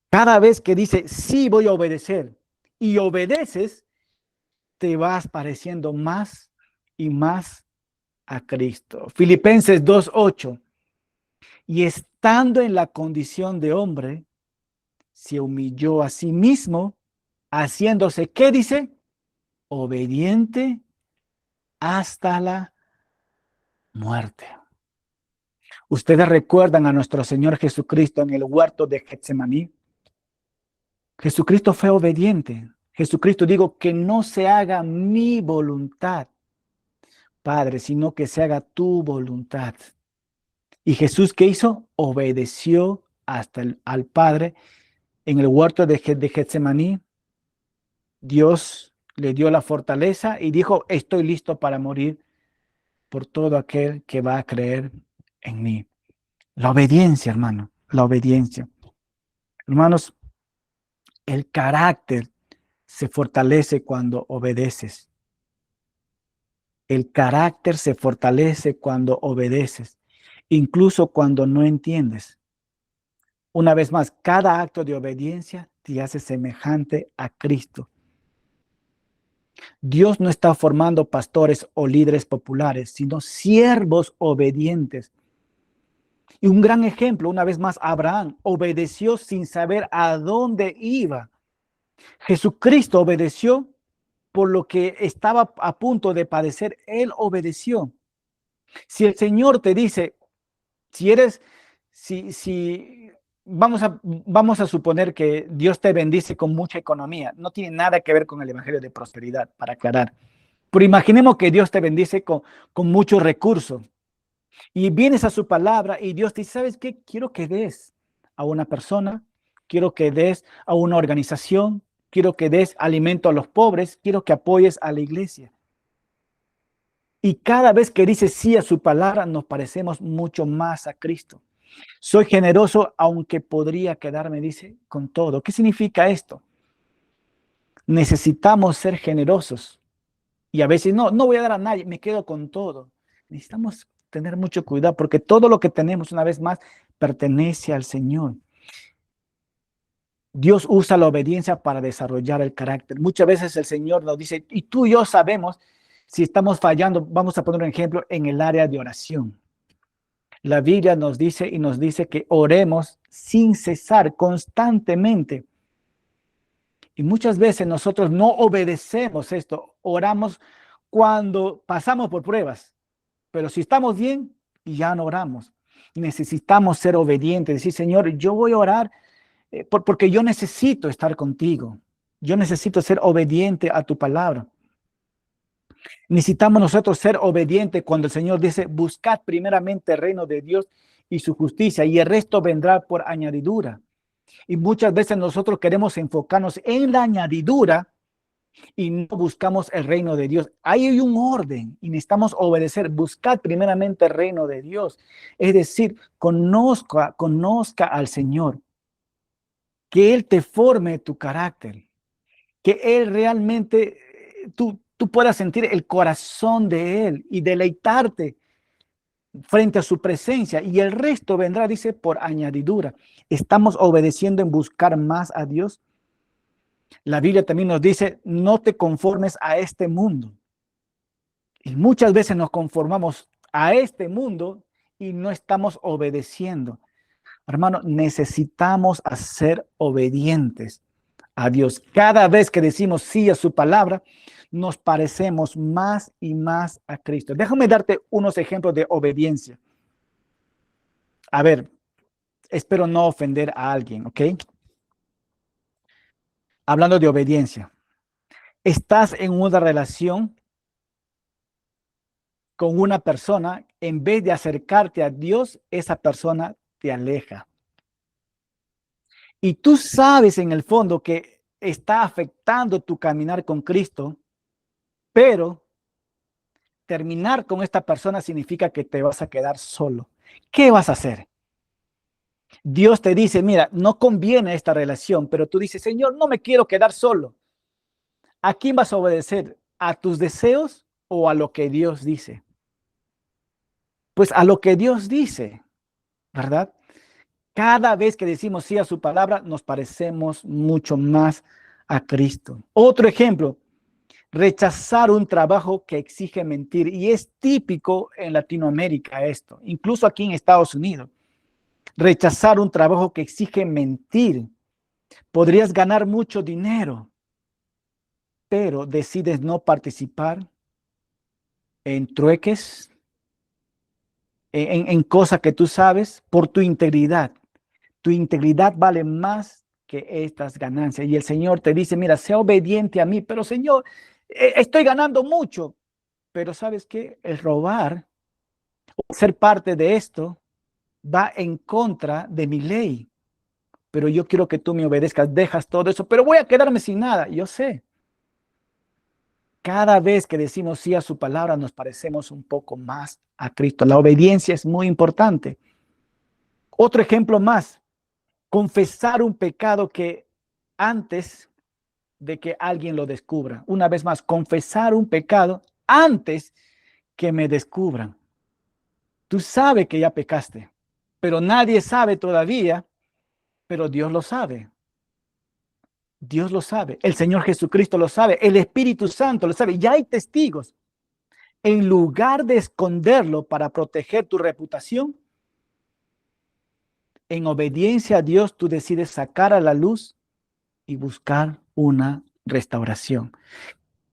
Cada vez que dice sí voy a obedecer y obedeces, te vas pareciendo más y más a Cristo. Filipenses 2:8. Y estando en la condición de hombre, se humilló a sí mismo, haciéndose, ¿qué dice? Obediente hasta la muerte. Ustedes recuerdan a nuestro Señor Jesucristo en el huerto de Getsemaní. Jesucristo fue obediente. Jesucristo dijo que no se haga mi voluntad, Padre, sino que se haga tu voluntad. Y Jesús, ¿qué hizo? Obedeció hasta al Padre en el huerto de Getsemaní. Dios le dio la fortaleza y dijo, estoy listo para morir por todo aquel que va a creer en mí. La obediencia, hermano, la obediencia. Hermanos, el carácter se fortalece cuando obedeces. El carácter se fortalece cuando obedeces, incluso cuando no entiendes. Una vez más, cada acto de obediencia te hace semejante a Cristo. Dios no está formando pastores o líderes populares, sino siervos obedientes. Y un gran ejemplo, una vez más, Abraham obedeció sin saber a dónde iba. Jesucristo obedeció por lo que estaba a punto de padecer. Él obedeció. Si el Señor te dice, si vamos a suponer que Dios te bendice con mucha economía, no tiene nada que ver con el evangelio de prosperidad, para aclarar. Pero imaginemos que Dios te bendice con muchos recursos y vienes a su palabra y Dios te dice, ¿sabes qué? Quiero que des a una persona, quiero que des a una organización, quiero que des alimento a los pobres, quiero que apoyes a la iglesia. Y cada vez que dices sí a su palabra, nos parecemos mucho más a Cristo. Soy generoso, aunque podría quedarme, dice, con todo. ¿Qué significa esto? Necesitamos ser generosos. Y a veces no voy a dar a nadie, me quedo con todo. Necesitamos tener mucho cuidado porque todo lo que tenemos, una vez más, pertenece al Señor. Dios usa la obediencia para desarrollar el carácter. Muchas veces el Señor nos dice, y tú y yo sabemos si estamos fallando. Vamos a poner un ejemplo en el área de oración. La Biblia nos dice que oremos sin cesar, constantemente. Y muchas veces nosotros no obedecemos esto. Oramos cuando pasamos por pruebas. Pero si estamos bien, ya no oramos. Necesitamos ser obedientes, decir, Señor, yo voy a orar porque yo necesito estar contigo. Yo necesito ser obediente a tu palabra. Necesitamos nosotros ser obedientes cuando el Señor dice, buscad primeramente el reino de Dios y su justicia, y el resto vendrá por añadidura. Y muchas veces nosotros queremos enfocarnos en la añadidura y no buscamos el reino de Dios. Ahí hay un orden y necesitamos obedecer. Buscad primeramente el reino de Dios. Es decir, conozca al Señor. Que Él te forme tu carácter. Que Él realmente, tú puedas sentir el corazón de Él y deleitarte frente a su presencia. Y el resto vendrá, dice, por añadidura. ¿Estamos obedeciendo en buscar más a Dios? La Biblia también nos dice, no te conformes a este mundo. Y muchas veces nos conformamos a este mundo y no estamos obedeciendo. Hermano, necesitamos ser obedientes a Dios. Cada vez que decimos sí a su palabra, nos parecemos más y más a Cristo. Déjame darte unos ejemplos de obediencia. A ver, espero no ofender a alguien, ¿ok? Hablando de obediencia. Estás en una relación con una persona, en vez de acercarte a Dios, esa persona te aleja. Y tú sabes en el fondo que está afectando tu caminar con Cristo, pero terminar con esta persona significa que te vas a quedar solo. ¿Qué vas a hacer? Dios te dice, mira, no conviene esta relación, pero tú dices, Señor, no me quiero quedar solo. ¿A quién vas a obedecer? ¿A tus deseos o a lo que Dios dice? Pues a lo que Dios dice, ¿verdad? Cada vez que decimos sí a su palabra, nos parecemos mucho más a Cristo. Otro ejemplo, rechazar un trabajo que exige mentir. Y es típico en Latinoamérica esto, incluso aquí en Estados Unidos. Rechazar un trabajo que exige mentir. Podrías ganar mucho dinero, pero decides no participar en trueques, en cosas que tú sabes por tu integridad. Tu integridad vale más que estas ganancias. Y el Señor te dice, mira, sea obediente a mí, pero Señor, estoy ganando mucho. Pero ¿sabes qué? El robar, ser parte de esto, va en contra de mi ley. Pero yo quiero que tú me obedezcas, dejas todo eso, pero voy a quedarme sin nada. Yo sé. Cada vez que decimos sí a su palabra, nos parecemos un poco más a Cristo. La obediencia es muy importante. Otro ejemplo más, confesar un pecado que antes de que alguien lo descubra. Una vez más, confesar un pecado antes que me descubran. Tú sabes que ya pecaste, pero nadie sabe todavía, pero Dios lo sabe. Dios lo sabe, el Señor Jesucristo lo sabe, el Espíritu Santo lo sabe, ya hay testigos. En lugar de esconderlo para proteger tu reputación, en obediencia a Dios tú decides sacar a la luz y buscar una restauración.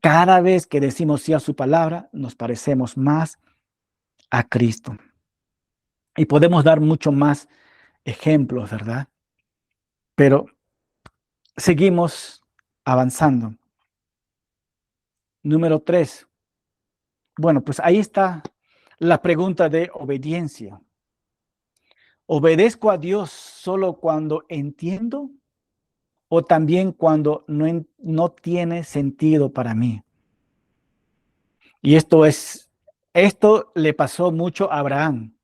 Cada vez que decimos sí a su palabra, nos parecemos más a Cristo. Y podemos dar mucho más ejemplos, ¿verdad? Pero seguimos avanzando. Número 3. Bueno, pues ahí está la pregunta de obediencia. ¿Obedezco a Dios solo cuando entiendo o también cuando no tiene sentido para mí? Y esto le pasó mucho a Abraham.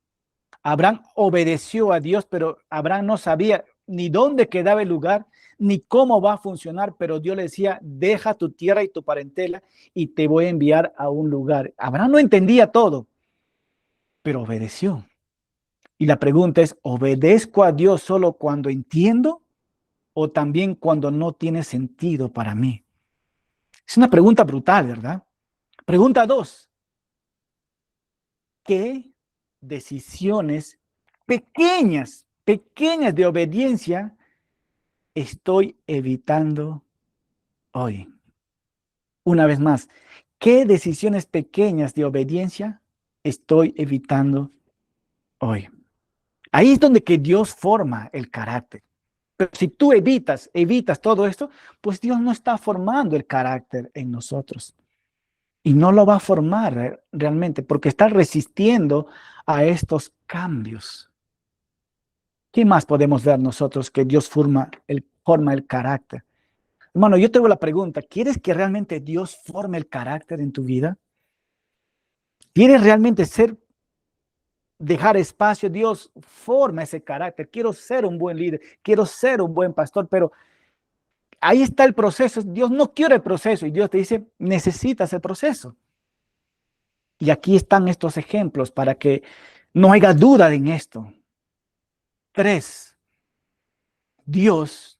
Abraham obedeció a Dios, pero Abraham no sabía ni dónde quedaba el lugar, ni cómo va a funcionar, pero Dios le decía, deja tu tierra y tu parentela y te voy a enviar a un lugar. Abraham no entendía todo, pero obedeció. Y la pregunta es, ¿obedezco a Dios solo cuando entiendo o también cuando no tiene sentido para mí? Es una pregunta brutal, ¿verdad? Pregunta 2. ¿Qué decisiones pequeñas de obediencia estoy evitando hoy? Una vez más, ¿qué decisiones pequeñas de obediencia estoy evitando hoy? Ahí es donde que Dios forma el carácter. Pero si tú evitas todo esto, pues Dios no está formando el carácter en nosotros. Y no lo va a formar realmente porque está resistiendo a estos cambios. ¿Qué más podemos ver nosotros que Dios forma el carácter? Hermano, yo tengo la pregunta, ¿quieres que realmente Dios forme el carácter en tu vida? ¿Quieres realmente dejar espacio? Dios forma ese carácter. Quiero ser un buen líder, quiero ser un buen pastor, pero ahí está el proceso. Dios no quiere el proceso y Dios te dice, necesitas el proceso. Y aquí están estos ejemplos para que no haya duda en esto. 3. Dios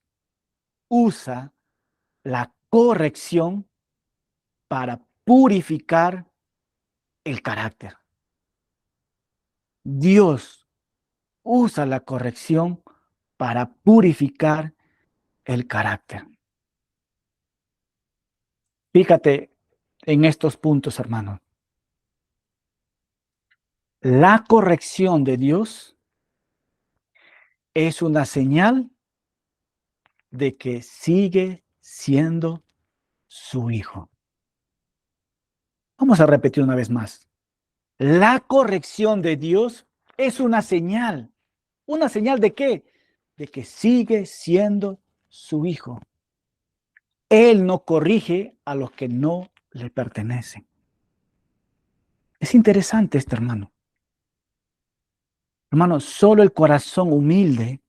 usa la corrección para purificar el carácter. Dios usa la corrección para purificar el carácter. Fíjate en estos puntos, hermano. La corrección de Dios es una señal de que sigue siendo su hijo. Vamos a repetir una vez más. La corrección de Dios es una señal. ¿Una señal de qué? De que sigue siendo su hijo. Él no corrige a los que no le pertenecen. Es interesante esto, hermano. Hermano, solo el corazón humilde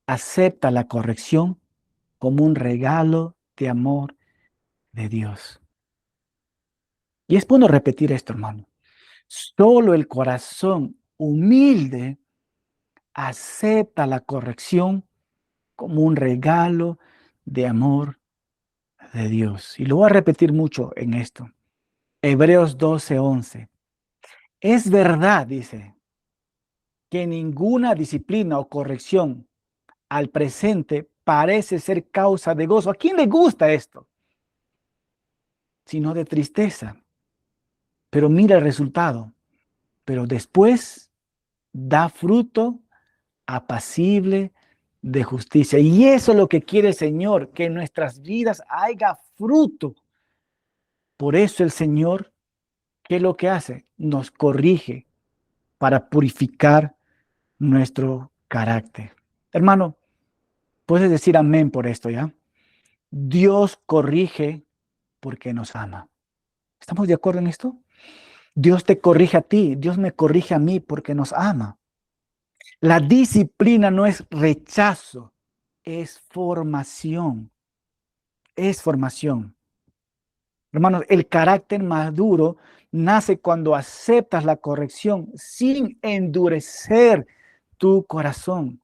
acepta la corrección como un regalo de amor de Dios. Y es bueno repetir esto, hermano. Solo el corazón humilde acepta la corrección como un regalo de amor de Dios. Y lo voy a repetir mucho en esto. Hebreos 12:11. Es verdad, dice, que ninguna disciplina o corrección al presente parece ser causa de gozo. ¿A quién le gusta esto? Sino de tristeza. Pero mira el resultado. Pero después da fruto apacible de justicia. Y eso es lo que quiere el Señor, que en nuestras vidas haya fruto. Por eso el Señor, ¿qué es lo que hace? Nos corrige para purificar nuestro carácter. Hermano, puedes decir amén por esto, ¿ya? Dios corrige porque nos ama. ¿Estamos de acuerdo en esto? Dios te corrige a ti, Dios me corrige a mí porque nos ama. La disciplina no es rechazo, es formación. Es formación. Hermanos, el carácter maduro nace cuando aceptas la corrección sin endurecer tu corazón.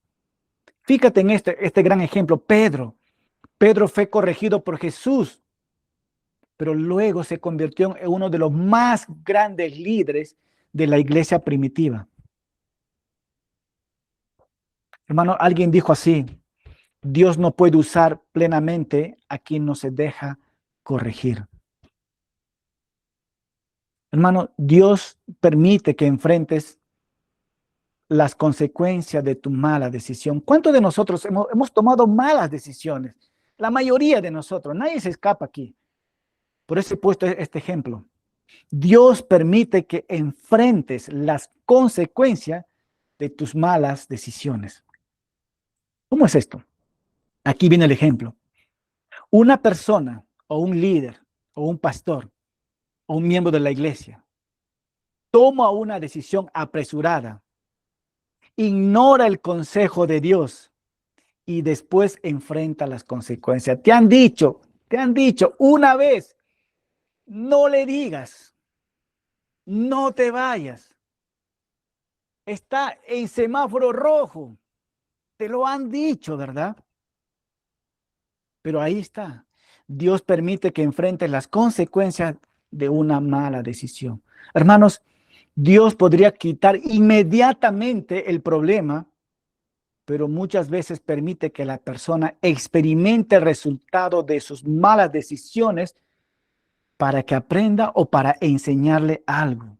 Fíjate en este gran ejemplo, Pedro. Pedro fue corregido por Jesús, pero luego se convirtió en uno de los más grandes líderes de la iglesia primitiva. Hermano, alguien dijo así, Dios no puede usar plenamente a quien no se deja corregir. Hermano, Dios permite que enfrentes las consecuencias de tu mala decisión. ¿Cuántos de nosotros hemos tomado malas decisiones? La mayoría de nosotros, nadie se escapa aquí. Por eso he puesto este ejemplo. Dios permite que enfrentes las consecuencias de tus malas decisiones. ¿Cómo es esto? Aquí viene el ejemplo. Una persona o un líder o un pastor o un miembro de la iglesia toma una decisión apresurada, ignora el consejo de Dios y después enfrenta las consecuencias. Te han dicho una vez, no le digas, no te vayas. Está en semáforo rojo. Te lo han dicho, ¿verdad? Pero ahí está. Dios permite que enfrentes las consecuencias de una mala decisión. Hermanos, Dios podría quitar inmediatamente el problema, pero muchas veces permite que la persona experimente el resultado de sus malas decisiones para que aprenda o para enseñarle algo.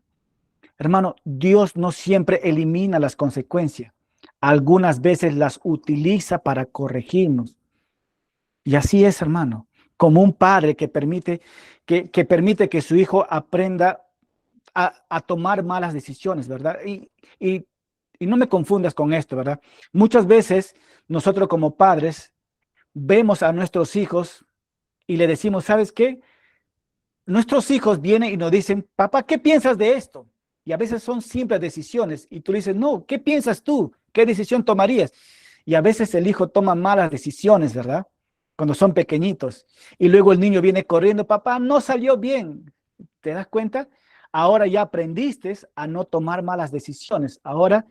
Hermano, Dios no siempre elimina las consecuencias, algunas veces las utiliza para corregirnos. Y así es, hermano, como un padre que permite que su hijo aprenda a tomar malas decisiones, ¿verdad? Y, y no me confundas con esto, ¿verdad? Muchas veces nosotros como padres vemos a nuestros hijos y le decimos, ¿sabes qué? Nuestros hijos vienen y nos dicen, papá, ¿qué piensas de esto? Y a veces son simples decisiones y tú le dices, no, ¿qué piensas tú? ¿Qué decisión tomarías? Y a veces el hijo toma malas decisiones, ¿verdad? Cuando son pequeñitos. Y luego el niño viene corriendo, papá, no salió bien. ¿Te das cuenta? Ahora ya aprendiste a no tomar malas decisiones. Ahora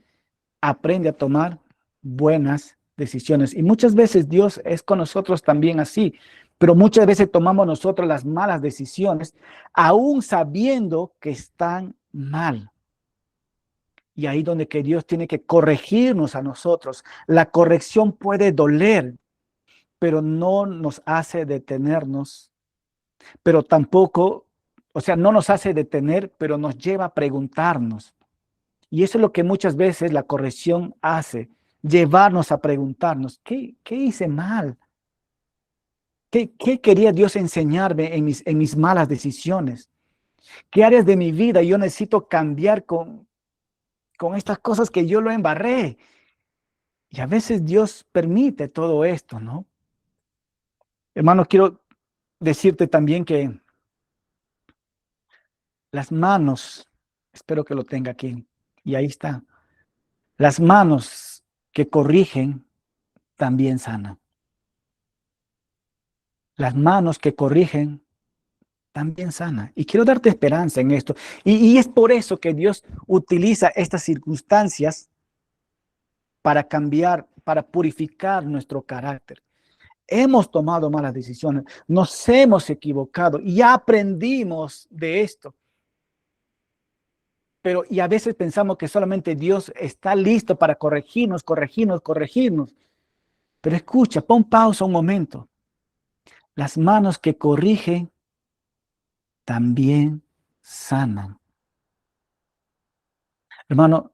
aprende a tomar buenas decisiones. Y muchas veces Dios es con nosotros también así, pero muchas veces tomamos nosotros las malas decisiones, aún sabiendo que están mal. Y ahí donde que Dios tiene que corregirnos a nosotros. La corrección puede doler, pero no nos hace detenernos, pero tampoco, o sea, no nos hace detener, pero nos lleva a preguntarnos. Y eso es lo que muchas veces la corrección hace, llevarnos a preguntarnos, ¿qué hice mal? ¿Qué quería Dios enseñarme en mis malas decisiones? ¿Qué áreas de mi vida yo necesito cambiar con estas cosas que yo lo embarré? Y a veces Dios permite todo esto, ¿no? Hermano, quiero decirte también que las manos, espero que lo tenga aquí, y ahí está, las manos que corrigen también sanan. Las manos que corrigen también sanan. Y quiero darte esperanza en esto. Y es por eso que Dios utiliza estas circunstancias para cambiar, para purificar nuestro carácter. Hemos tomado malas decisiones, nos hemos equivocado y ya aprendimos de esto. Pero y a veces pensamos que solamente Dios está listo para corregirnos. Pero escucha, pon pausa un momento. Las manos que corrigen también sanan. Hermano,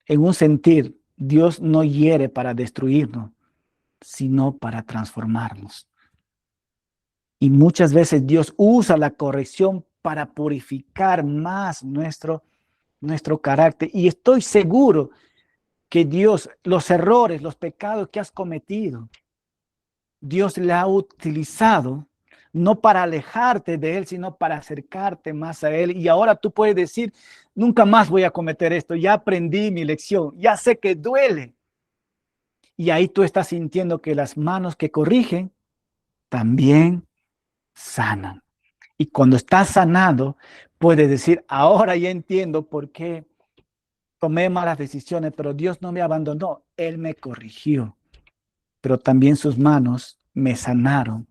en un sentir, Dios no hiere para destruirnos, sino para transformarnos. Y muchas veces Dios usa la corrección para purificar más nuestro carácter. Y estoy seguro que Dios, los errores, los pecados que has cometido, Dios le ha utilizado no para alejarte de Él, sino para acercarte más a Él. Y ahora tú puedes decir, nunca más voy a cometer esto, ya aprendí mi lección, ya sé que duele. Y ahí tú estás sintiendo que las manos que corrigen también sanan. Y cuando estás sanado, puedes decir, ahora ya entiendo por qué tomé malas decisiones, pero Dios no me abandonó, Él me corrigió, pero también sus manos me sanaron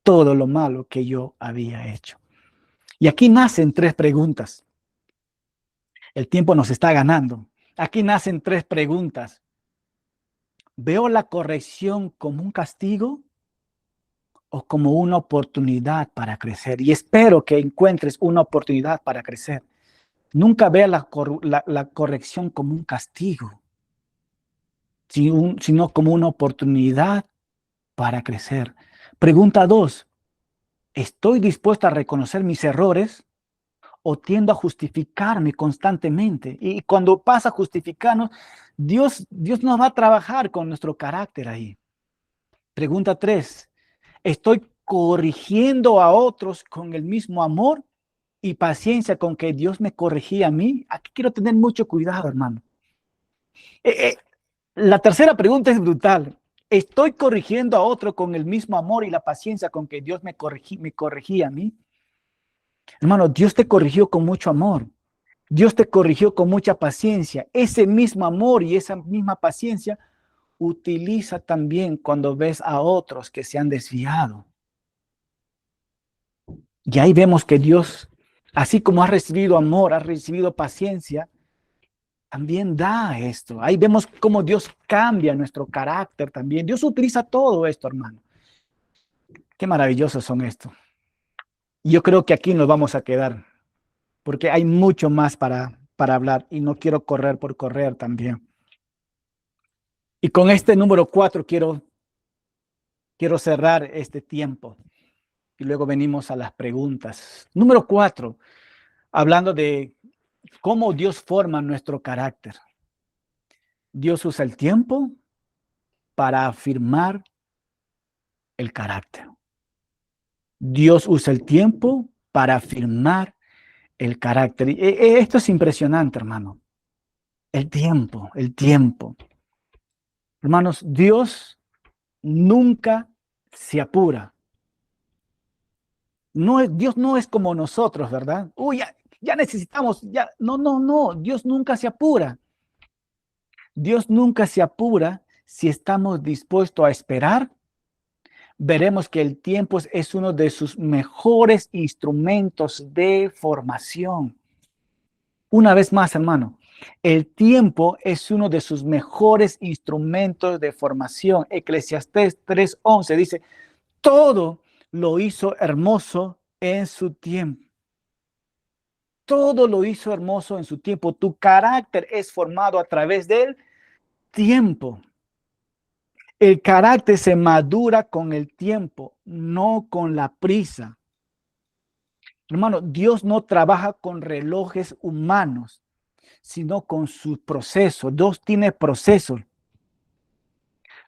todo lo malo que yo había hecho. Y aquí nacen tres preguntas. El tiempo nos está ganando. Aquí nacen tres preguntas. ¿Veo la corrección como un castigo o como una oportunidad para crecer? Y espero que encuentres una oportunidad para crecer. Nunca vea la corrección como un castigo, sino como una oportunidad para crecer. Pregunta dos, ¿estoy dispuesto a reconocer mis errores o tiendo a justificarme constantemente? Y cuando pasa a justificarnos, Dios nos va a trabajar con nuestro carácter ahí. Pregunta tres, ¿estoy corrigiendo a otros con el mismo amor y paciencia con que Dios me corregía a mí? Aquí quiero tener mucho cuidado, hermano. Eh, eh, la tercera pregunta es brutal. ¿Estoy corrigiendo a otro con el mismo amor y la paciencia con que Dios me corregía a mí? Hermano, Dios te corrigió con mucho amor. Dios te corrigió con mucha paciencia. Ese mismo amor y esa misma paciencia utiliza también cuando ves a otros que se han desviado. Y ahí vemos que Dios, así como ha recibido amor, ha recibido paciencia, también da esto. Ahí vemos cómo Dios cambia nuestro carácter también. Dios utiliza todo esto, hermano. Qué maravillosos son estos. Yo creo que aquí nos vamos a quedar, porque hay mucho más para hablar y no quiero correr por correr también. Y con este número 4 quiero cerrar este tiempo. Y luego venimos a las preguntas. Número 4, hablando de cómo Dios forma nuestro carácter. Dios usa el tiempo para afirmar el carácter. Dios usa el tiempo para afirmar el carácter. Esto es impresionante, hermano. El tiempo, el tiempo. Hermanos, Dios nunca se apura. Dios no es como nosotros, ¿verdad? Uy, ya necesitamos, ya. No, no, no. Dios nunca se apura. Dios nunca se apura si estamos dispuestos a esperar. Veremos que el tiempo es uno de sus mejores instrumentos de formación. Una vez más, hermano, el tiempo es uno de sus mejores instrumentos de formación. Eclesiastés 3:11 dice, todo lo hizo hermoso en su tiempo. Todo lo hizo hermoso en su tiempo. Tu carácter es formado a través del tiempo. El carácter se madura con el tiempo, no con la prisa. Hermano, Dios no trabaja con relojes humanos, sino con sus procesos. Dios tiene procesos.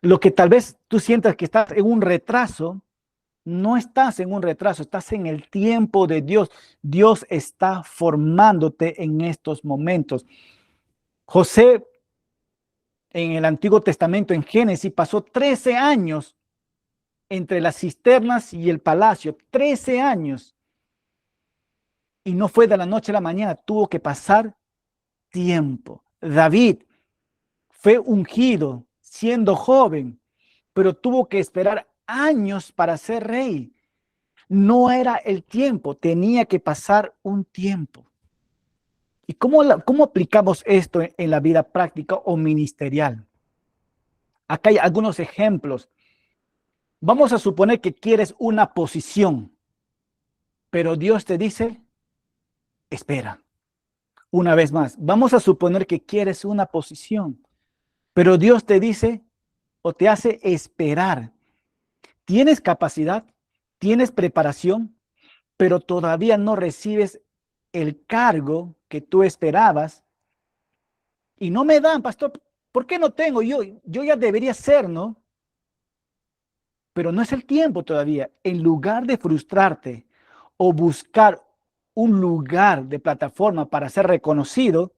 Lo que tal vez tú sientas que estás en un retraso, no estás en un retraso, estás en el tiempo de Dios. Dios está formándote en estos momentos. José, en el Antiguo Testamento, en Génesis, pasó 13 años entre las cisternas y el palacio. 13 años. Y no fue de la noche a la mañana, tuvo que pasar tiempo. David fue ungido siendo joven, pero tuvo que esperar años para ser rey. No era el tiempo, tenía que pasar un tiempo. ¿Y cómo aplicamos esto en la vida práctica o ministerial? Acá hay algunos ejemplos. Vamos a suponer que quieres una posición, pero Dios te dice, espera. Una vez más, vamos a suponer que quieres una posición, pero Dios te dice o te hace esperar. Tienes capacidad, tienes preparación, pero todavía no recibes el cargo que tú esperabas. Y no me dan, pastor, ¿por qué no tengo? Yo ya debería ser, ¿no? Pero no es el tiempo todavía. En lugar de frustrarte o buscar un lugar de plataforma para ser reconocido,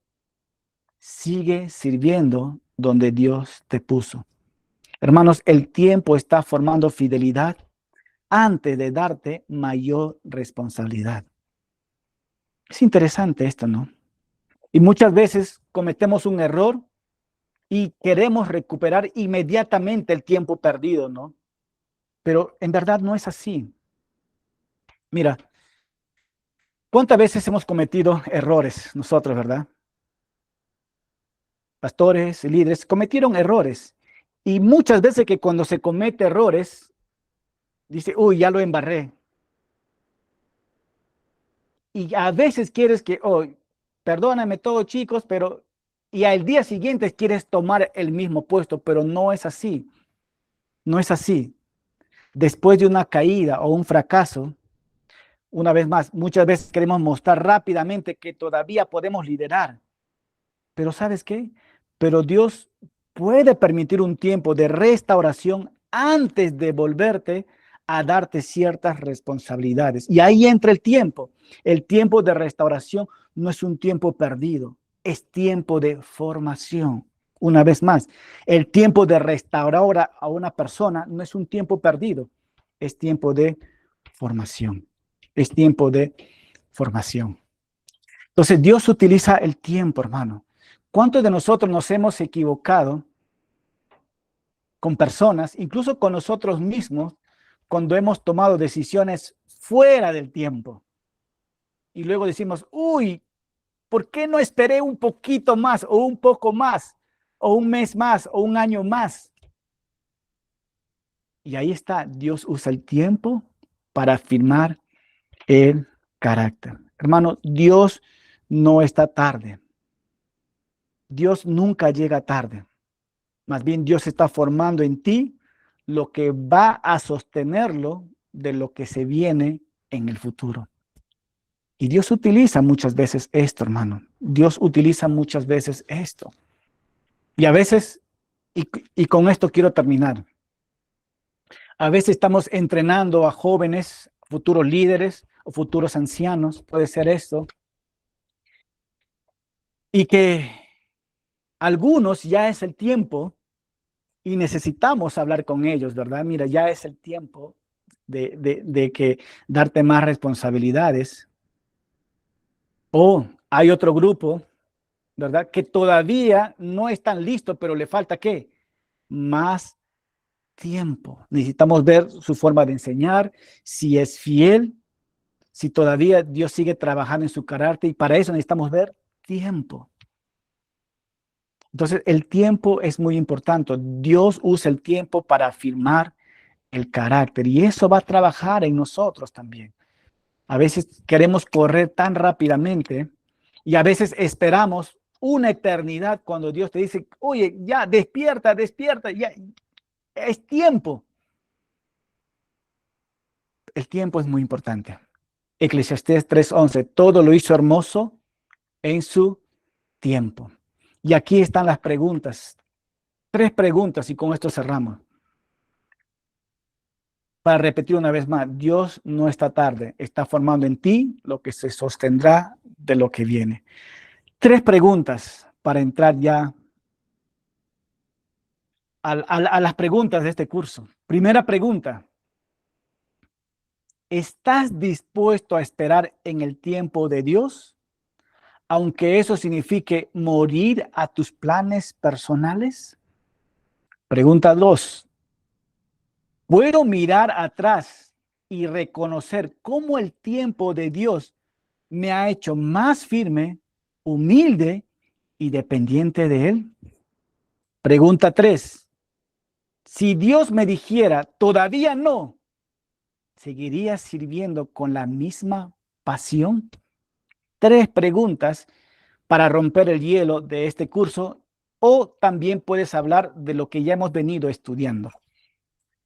sigue sirviendo donde Dios te puso. Hermanos, el tiempo está formando fidelidad antes de darte mayor responsabilidad. Es interesante esto, ¿no? Y muchas veces cometemos un error y queremos recuperar inmediatamente el tiempo perdido, ¿no? Pero en verdad no es así. Mira, ¿cuántas veces hemos cometido errores nosotros, verdad? Pastores, líderes, cometieron errores. Y muchas veces que cuando se comete errores, dice, uy, ya lo embarré. Y a veces quieres que, oh, perdóname todo, chicos, pero, y al día siguiente quieres tomar el mismo puesto, pero no es así. No es así. Después de una caída o un fracaso, una vez más, muchas veces queremos mostrar rápidamente que todavía podemos liderar. Pero ¿sabes qué? Pero Dios puede permitir un tiempo de restauración antes de volverte a darte ciertas responsabilidades. Y ahí entra el tiempo. El tiempo de restauración no es un tiempo perdido, es tiempo de formación. Una vez más, el tiempo de restaurar a una persona no es un tiempo perdido, es tiempo de formación. Es tiempo de formación. Entonces, Dios utiliza el tiempo, hermano. ¿Cuántos de nosotros nos hemos equivocado con personas, incluso con nosotros mismos, cuando hemos tomado decisiones fuera del tiempo? Y luego decimos, uy, ¿por qué no esperé un poquito más o un poco más o un mes más o un año más? Y ahí está, Dios usa el tiempo para afirmar el carácter. Hermano, Dios no está tarde. Dios nunca llega tarde. Más bien Dios está formando en ti lo que va a sostenerlo de lo que se viene en el futuro. Y Dios utiliza muchas veces esto, hermano. Dios utiliza muchas veces esto. Y a veces, y con esto quiero terminar, a veces estamos entrenando a jóvenes, futuros líderes o futuros ancianos, puede ser esto, y que algunos ya es el tiempo y necesitamos hablar con ellos, ¿verdad? Mira, ya es el tiempo de que darte más responsabilidades. O hay otro grupo, ¿verdad? Que todavía no están listos, pero le falta ¿qué? Más tiempo. Necesitamos ver su forma de enseñar, si es fiel, si todavía Dios sigue trabajando en su carácter, y para eso necesitamos ver tiempo. Entonces, el tiempo es muy importante. Dios usa el tiempo para afirmar el carácter y eso va a trabajar en nosotros también. A veces queremos correr tan rápidamente y a veces esperamos una eternidad cuando Dios te dice, oye, ya despierta, despierta, ya es tiempo. El tiempo es muy importante. Eclesiastés 3:11, todo lo hizo hermoso en su tiempo. Y aquí están las preguntas. 3 preguntas y con esto cerramos. Para repetir una vez más, Dios no está tarde, está formando en ti lo que se sostendrá de lo que viene. 3 preguntas para entrar ya a las preguntas de este curso. Primera pregunta, ¿estás dispuesto a esperar en el tiempo de Dios, aunque eso signifique morir a tus planes personales? Pregunta 2, ¿puedo mirar atrás y reconocer cómo el tiempo de Dios me ha hecho más firme, humilde y dependiente de Él? Pregunta 3, si Dios me dijera, todavía no, ¿seguiría sirviendo con la misma pasión? 3 preguntas para romper el hielo de este curso, o también puedes hablar de lo que ya hemos venido estudiando.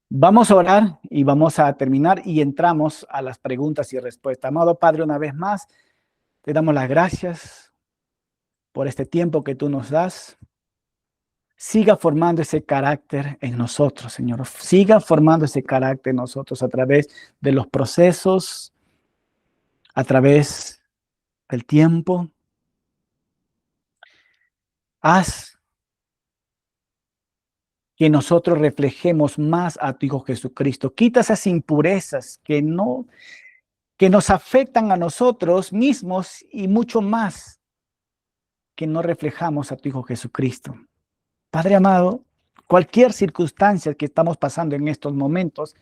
Vamos a orar y vamos a terminar y entramos a las preguntas y respuestas. Amado Padre, una vez más, te damos las gracias por este tiempo que tú nos das. Siga formando ese carácter en nosotros, Señor. Siga formando ese carácter en nosotros a través de los procesos, a través del tiempo. Haz que nosotros reflejemos más a tu Hijo Jesucristo. Quita esas impurezas que nos afectan a nosotros mismos y mucho más que no reflejamos a tu Hijo Jesucristo. Padre amado, cualquier circunstancia que estamos pasando en estos momentos,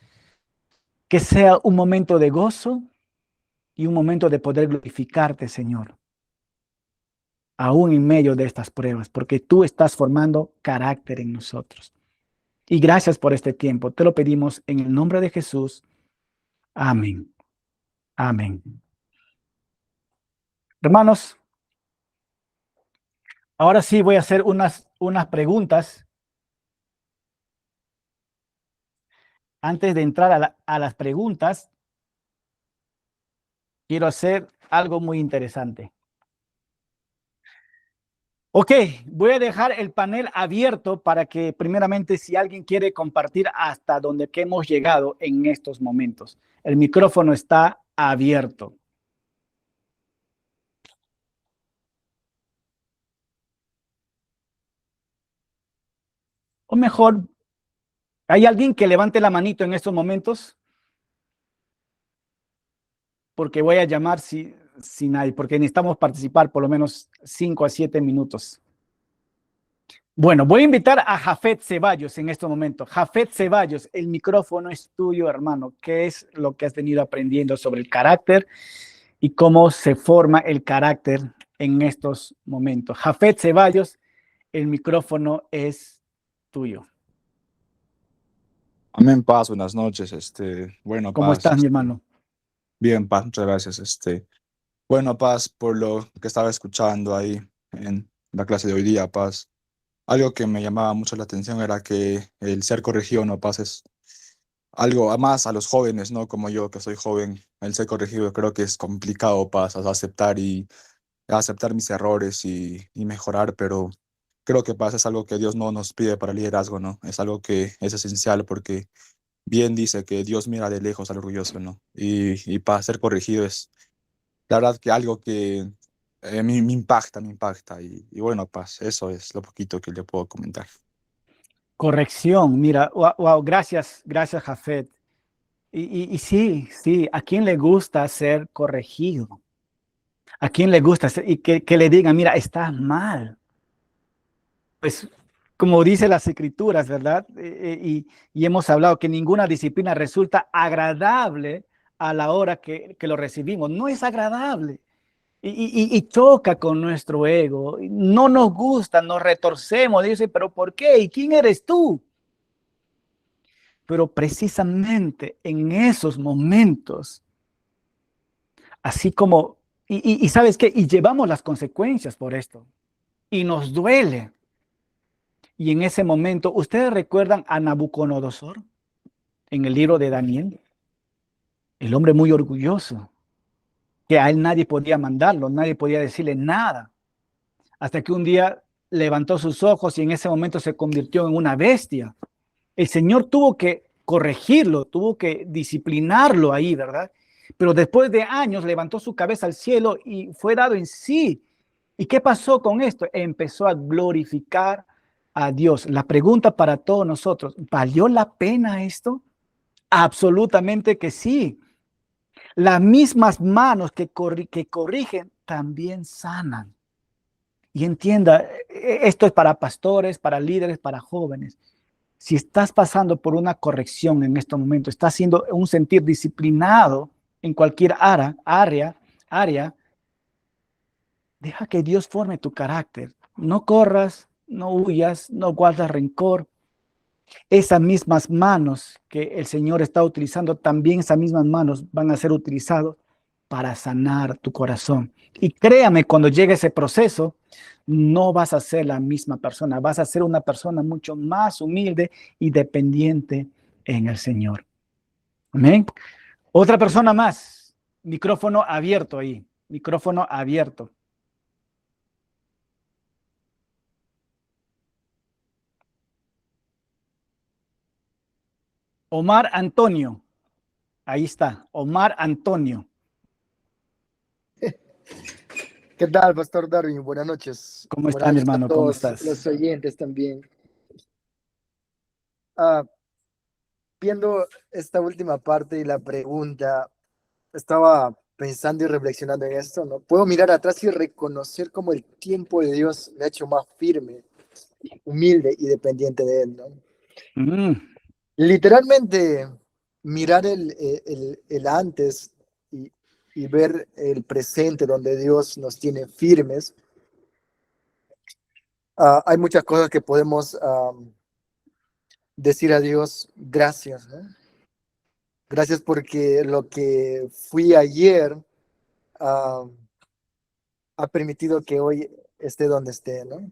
que sea un momento de gozo y un momento de poder glorificarte, Señor, aún en medio de estas pruebas, porque tú estás formando carácter en nosotros. Y gracias por este tiempo. Te lo pedimos en el nombre de Jesús. Amén. Amén. Hermanos, ahora sí voy a hacer unas preguntas. Antes de entrar a las preguntas, quiero hacer algo muy interesante. Ok, voy a dejar el panel abierto para que primeramente si alguien quiere compartir hasta donde que hemos llegado en estos momentos. El micrófono está abierto. O mejor, ¿hay alguien que levante la manito en estos momentos? Porque voy a llamar si nadie, porque necesitamos participar por lo menos 5 a 7 minutos. Bueno, voy a invitar a Jafet Ceballos en este momento. Jafet Ceballos, el micrófono es tuyo, hermano. ¿Qué es lo que has venido aprendiendo sobre el carácter y cómo se forma el carácter en estos momentos? Jafet Ceballos, el micrófono es tuyo. Amén, Paz, buenas noches. Bueno, ¿Cómo Paz, estás, mi hermano? bien, Paz, muchas gracias. Bueno, Paz, por lo que estaba escuchando ahí en la clase de hoy día, Paz. algo que me llamaba mucho la atención era que el ser corregido no pases algo más a los jóvenes, ¿no? Como yo, que soy joven, el ser corregido creo que es complicado para aceptar y aceptar mis errores y mejorar, pero creo que pasa es algo que Dios no nos pide para liderazgo, ¿no? Es algo que es esencial porque bien dice que Dios mira de lejos al orgulloso, ¿no? Y para ser corregido es, la verdad, que algo que me impacta. Y bueno, Paz, eso es lo poquito que le puedo comentar. Corrección, mira, wow, gracias, gracias, Jafet. Y sí, sí, ¿a quién le gusta ser corregido? ¿A quién le gusta y que le digan, mira, estás mal? Pues como dice las escrituras, ¿verdad? Y hemos hablado que ninguna disciplina resulta agradable a la hora que lo recibimos. No es agradable. Y choca con nuestro ego. No nos gusta, nos retorcemos. Dice, pero ¿por qué? ¿Y quién eres tú? Pero precisamente en esos momentos, así como, ¿sabes qué? Y llevamos las consecuencias por esto. Y nos duele. Y en ese momento, ¿ustedes recuerdan a Nabucodonosor en el libro de Daniel? El hombre muy orgulloso, que a él nadie podía mandarlo, nadie podía decirle nada, hasta que un día levantó sus ojos y en ese momento se convirtió en una bestia. El Señor tuvo que corregirlo, tuvo que disciplinarlo ahí, ¿verdad? Pero después de años levantó su cabeza al cielo y fue dado en sí. ¿Y qué pasó con esto? Empezó a glorificar a Dios. La pregunta para todos nosotros, ¿valió la pena esto? Absolutamente que sí. Las mismas manos que corrigen también sanan. Y entienda, esto es para pastores, para líderes, para jóvenes. Si estás pasando por una corrección en este momento, estás siendo un sentir disciplinado en cualquier área, deja que Dios forme tu carácter. No corras, no huyas, no guardas rencor. Esas mismas manos que el Señor está utilizando, también esas mismas manos van a ser utilizadas para sanar tu corazón. Y créame, cuando llegue ese proceso, no vas a ser la misma persona, vas a ser una persona mucho más humilde y dependiente en el Señor. Amén. Otra persona más, micrófono abierto ahí, micrófono abierto. Omar Antonio, ahí está, Omar Antonio. ¿Qué tal, Pastor Darwin? Buenas noches. ¿Cómo Buenas está, mi noches a hermano? ¿Cómo todos estás? los oyentes también. Viendo esta última parte y la pregunta, estaba pensando y reflexionando en esto, ¿no? Puedo mirar atrás y reconocer cómo el tiempo de Dios me ha hecho más firme, humilde y dependiente de Él, ¿no? Mm, Literalmente, mirar el antes y ver el presente donde Dios nos tiene firmes. Hay muchas cosas que podemos decir a Dios gracias, ¿no? Gracias porque lo que fui ayer ha permitido que hoy esté donde esté, ¿no?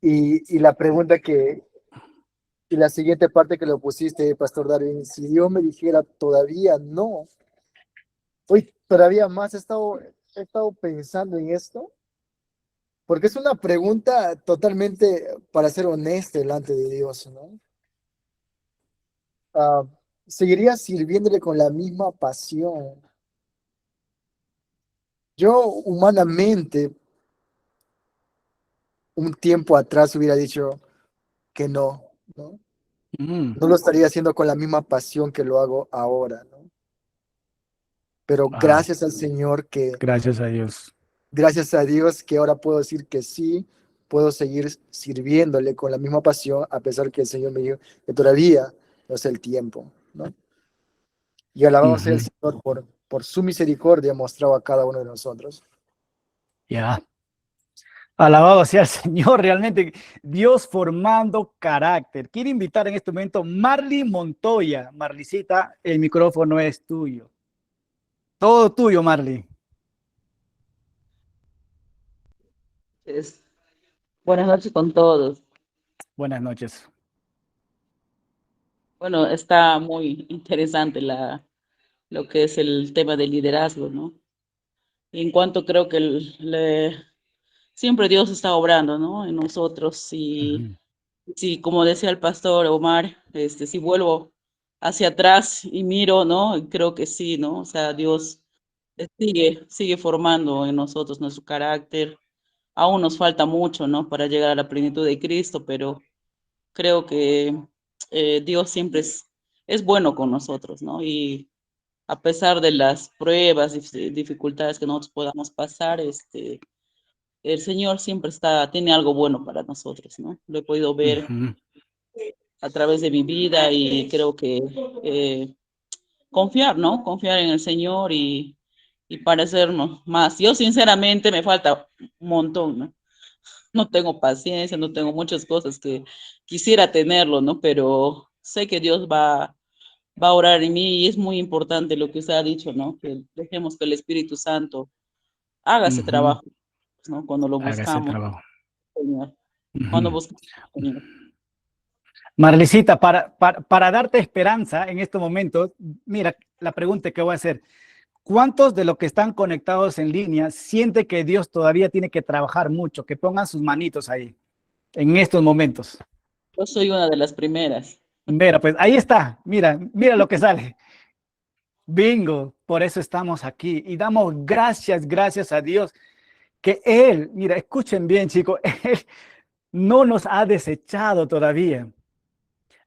Y la pregunta y la siguiente parte que lo pusiste, Pastor Darwin, si Dios me dijera todavía no, hoy todavía más he estado pensando en esto, porque es una pregunta totalmente para ser honesto delante de Dios, ¿no? Uh, Seguiría sirviéndole con la misma pasión. Yo humanamente, un tiempo atrás hubiera dicho que no, ¿no? mm. No lo estaría haciendo con la misma pasión que lo hago ahora, ¿no? Pero Wow, gracias a Dios. gracias a Dios que ahora puedo decir que sí, puedo seguir sirviéndole con la misma pasión, a pesar que el Señor me dijo que todavía no es el tiempo, ¿no? Y alabado sea el Ujú. Señor por su misericordia mostrado a cada uno de nosotros. Ya. Alabado sea el Señor, realmente Dios formando carácter. Quiero invitar en este momento Marly Montoya. Marlicita, el micrófono es tuyo. Todo tuyo, Marly. Es, Buenas noches con todos. Buenas noches. Bueno, está muy interesante lo que es el tema del liderazgo, ¿no? En cuanto creo que siempre Dios está obrando, ¿no? En nosotros. Y Ujú, si, como decía el pastor Omar, si vuelvo hacia atrás y miro, ¿no? Creo que sí, ¿no? O sea, Dios sigue formando en nosotros nuestro carácter. Aún nos falta mucho, ¿no? Para llegar a la plenitud de Cristo, pero creo que Dios siempre es bueno con nosotros, ¿no? Y a pesar de las pruebas y dificultades que nosotros podamos pasar, el Señor siempre tiene algo bueno para nosotros, ¿no? Lo he podido ver ujú, a través de mi vida y creo que confiar, ¿no? Confiar en el Señor y parecernos más. Yo sinceramente me falta un montón, ¿no? No tengo paciencia, no tengo muchas cosas que quisiera tenerlo, ¿no? Pero sé que Dios va a orar en mí y es muy importante lo que usted ha dicho, ¿no? Que dejemos que el Espíritu Santo haga ese ujú. trabajo, ¿no? Cuando lo Haga ese buscamos, trabajo. Señor. Cuando Ujú. buscamos, Señor. Marlicita, para darte esperanza en estos momentos, mira la pregunta que voy a hacer. ¿Cuántos de los que están conectados en línea siente que Dios todavía tiene que trabajar mucho? Que pongan sus manitos ahí, en estos momentos. Yo soy una de las primeras. Mira, pues ahí está. Mira lo que sale. Bingo, por eso estamos aquí y damos gracias a Dios que Él, mira, escuchen bien, chicos, Él no nos ha desechado todavía,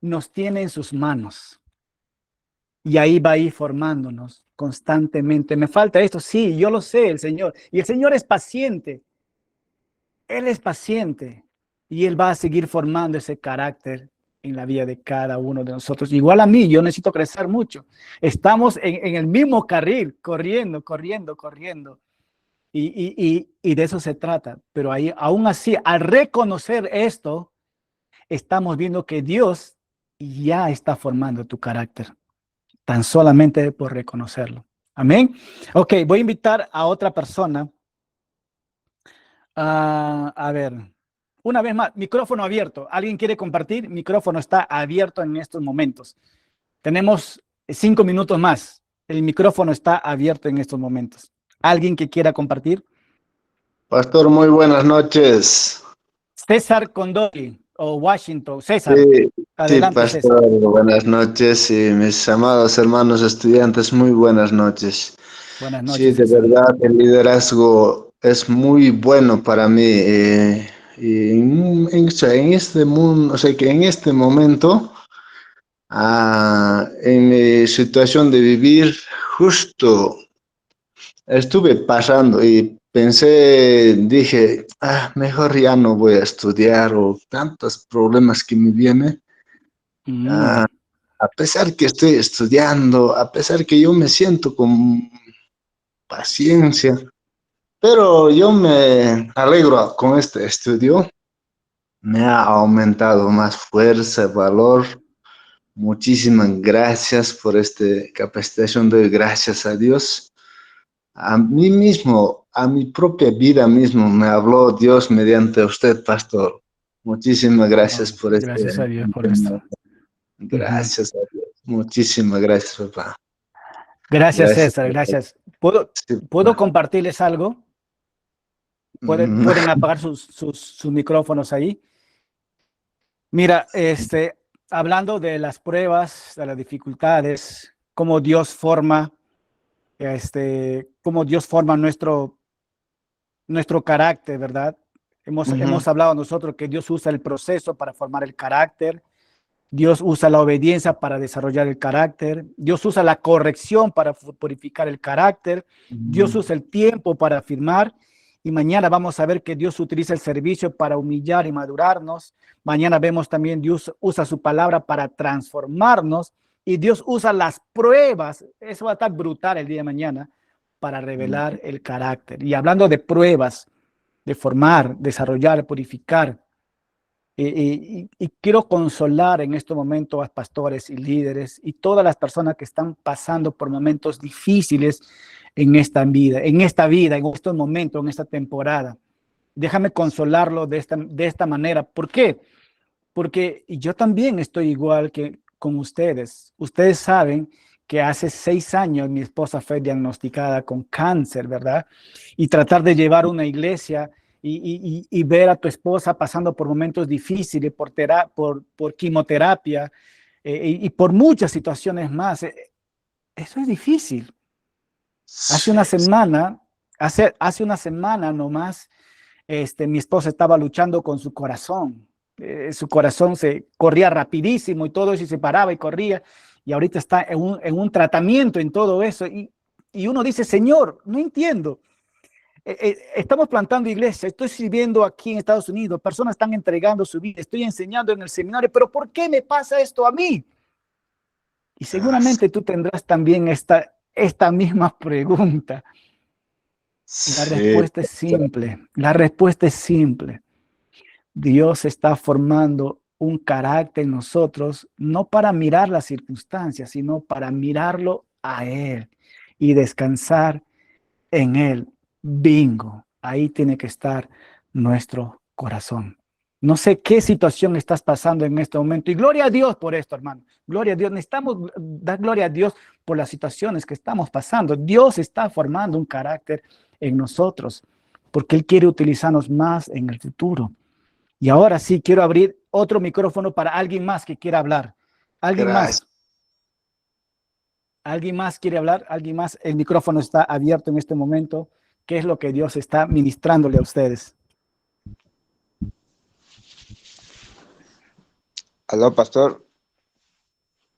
nos tiene en sus manos y ahí va a ir formándonos constantemente. Me falta esto, sí, yo lo sé, el Señor, y el Señor es paciente, Él es paciente y Él va a seguir formando ese carácter en la vida de cada uno de nosotros. Igual a mí, yo necesito crecer mucho. Estamos en el mismo carril, corriendo. Y de eso se trata. Pero ahí, aún así, al reconocer esto, estamos viendo que Dios ya está formando tu carácter, tan solamente por reconocerlo. Amén. Ok, voy a invitar a otra persona. A ver, una vez más, micrófono abierto. ¿Alguien quiere compartir? Micrófono está abierto en estos momentos. Tenemos 5 minutos más. El micrófono está abierto en estos momentos. ¿Alguien que quiera compartir? Pastor, muy buenas noches. César Condori o Washington. César, Sí, sí, adelante, César. Pastor, buenas noches y mis amados hermanos estudiantes, muy buenas noches. Buenas Sí, noches, de César. verdad, el liderazgo es muy bueno para mí. Y o sea, en este mundo, o sea, que en este momento, en mi situación de vivir, justo estuve pasando y pensé, dije, mejor ya no voy a estudiar o tantos problemas que me vienen. Mm, Ah, a pesar que estoy estudiando, a pesar que yo me siento con paciencia, pero yo me alegro con este estudio. Me ha aumentado más fuerza, valor. Muchísimas gracias por esta capacitación. Doy gracias a Dios. A mí mismo, a mi propia vida mismo, me habló Dios mediante usted, pastor. Muchísimas gracias oh, por este. gracias a Dios por esto. Ujú. Gracias a Dios. Muchísimas gracias, papá. Gracias, Gracias. César. Gracias. ¿Puedo Papá. compartirles algo? Mm, Pueden apagar sus micrófonos ahí. Mira, hablando de las pruebas, de las dificultades, cómo Dios forma nuestro carácter, ¿verdad? ujú, Hemos hablado nosotros que Dios usa el proceso para formar el carácter, Dios usa la obediencia para desarrollar el carácter, Dios usa la corrección para purificar el carácter, Dios usa el tiempo para afirmar, y mañana vamos a ver que Dios utiliza el servicio para humillar y madurarnos. Mañana vemos también Dios usa su palabra para transformarnos, y Dios usa las pruebas, eso va a estar brutal el día de mañana, para revelar el carácter. Y hablando de pruebas, de formar, desarrollar, purificar, y quiero consolar en este momento a pastores y líderes y todas las personas que están pasando por momentos difíciles en esta vida, en estos momentos, en esta temporada. Déjame consolarlo de esta manera. ¿Por qué? Porque yo también estoy igual que con ustedes. Ustedes saben que hace 6 años mi esposa fue diagnosticada con cáncer, ¿verdad? Y tratar de llevar una iglesia y ver a tu esposa pasando por momentos difíciles, por quimioterapia y por muchas situaciones más. Eso es difícil. Hace una semana, hace una semana nomás, mi esposa estaba luchando con su corazón. Su corazón se corría rapidísimo y todo eso y se paraba y corría. Y ahorita está en un tratamiento en todo eso. Y uno dice, Señor, no entiendo. Estamos plantando iglesia, estoy sirviendo aquí en Estados Unidos, personas están entregando su vida, estoy enseñando en el seminario, pero ¿por qué me pasa esto a mí? Y seguramente tú tendrás también esta misma pregunta. La Sí, respuesta es simple, la respuesta es simple. Dios está formando un carácter en nosotros, no para mirar las circunstancias, sino para mirarlo a Él y descansar en Él. Bingo, ahí tiene que estar nuestro corazón. No sé qué situación estás pasando en este momento y gloria a Dios por esto, hermano. Gloria a Dios. Necesitamos dar gloria a Dios por las situaciones que estamos pasando. Dios está formando un carácter en nosotros porque Él quiere utilizarnos más en el futuro. Y ahora sí quiero abrir otro micrófono para alguien más que quiera hablar. ¿Alguien gracias. más? ¿Alguien más quiere hablar? ¿Alguien más? El micrófono está abierto en este momento. ¿Qué es lo que Dios está ministrándole a ustedes? Aló, pastor.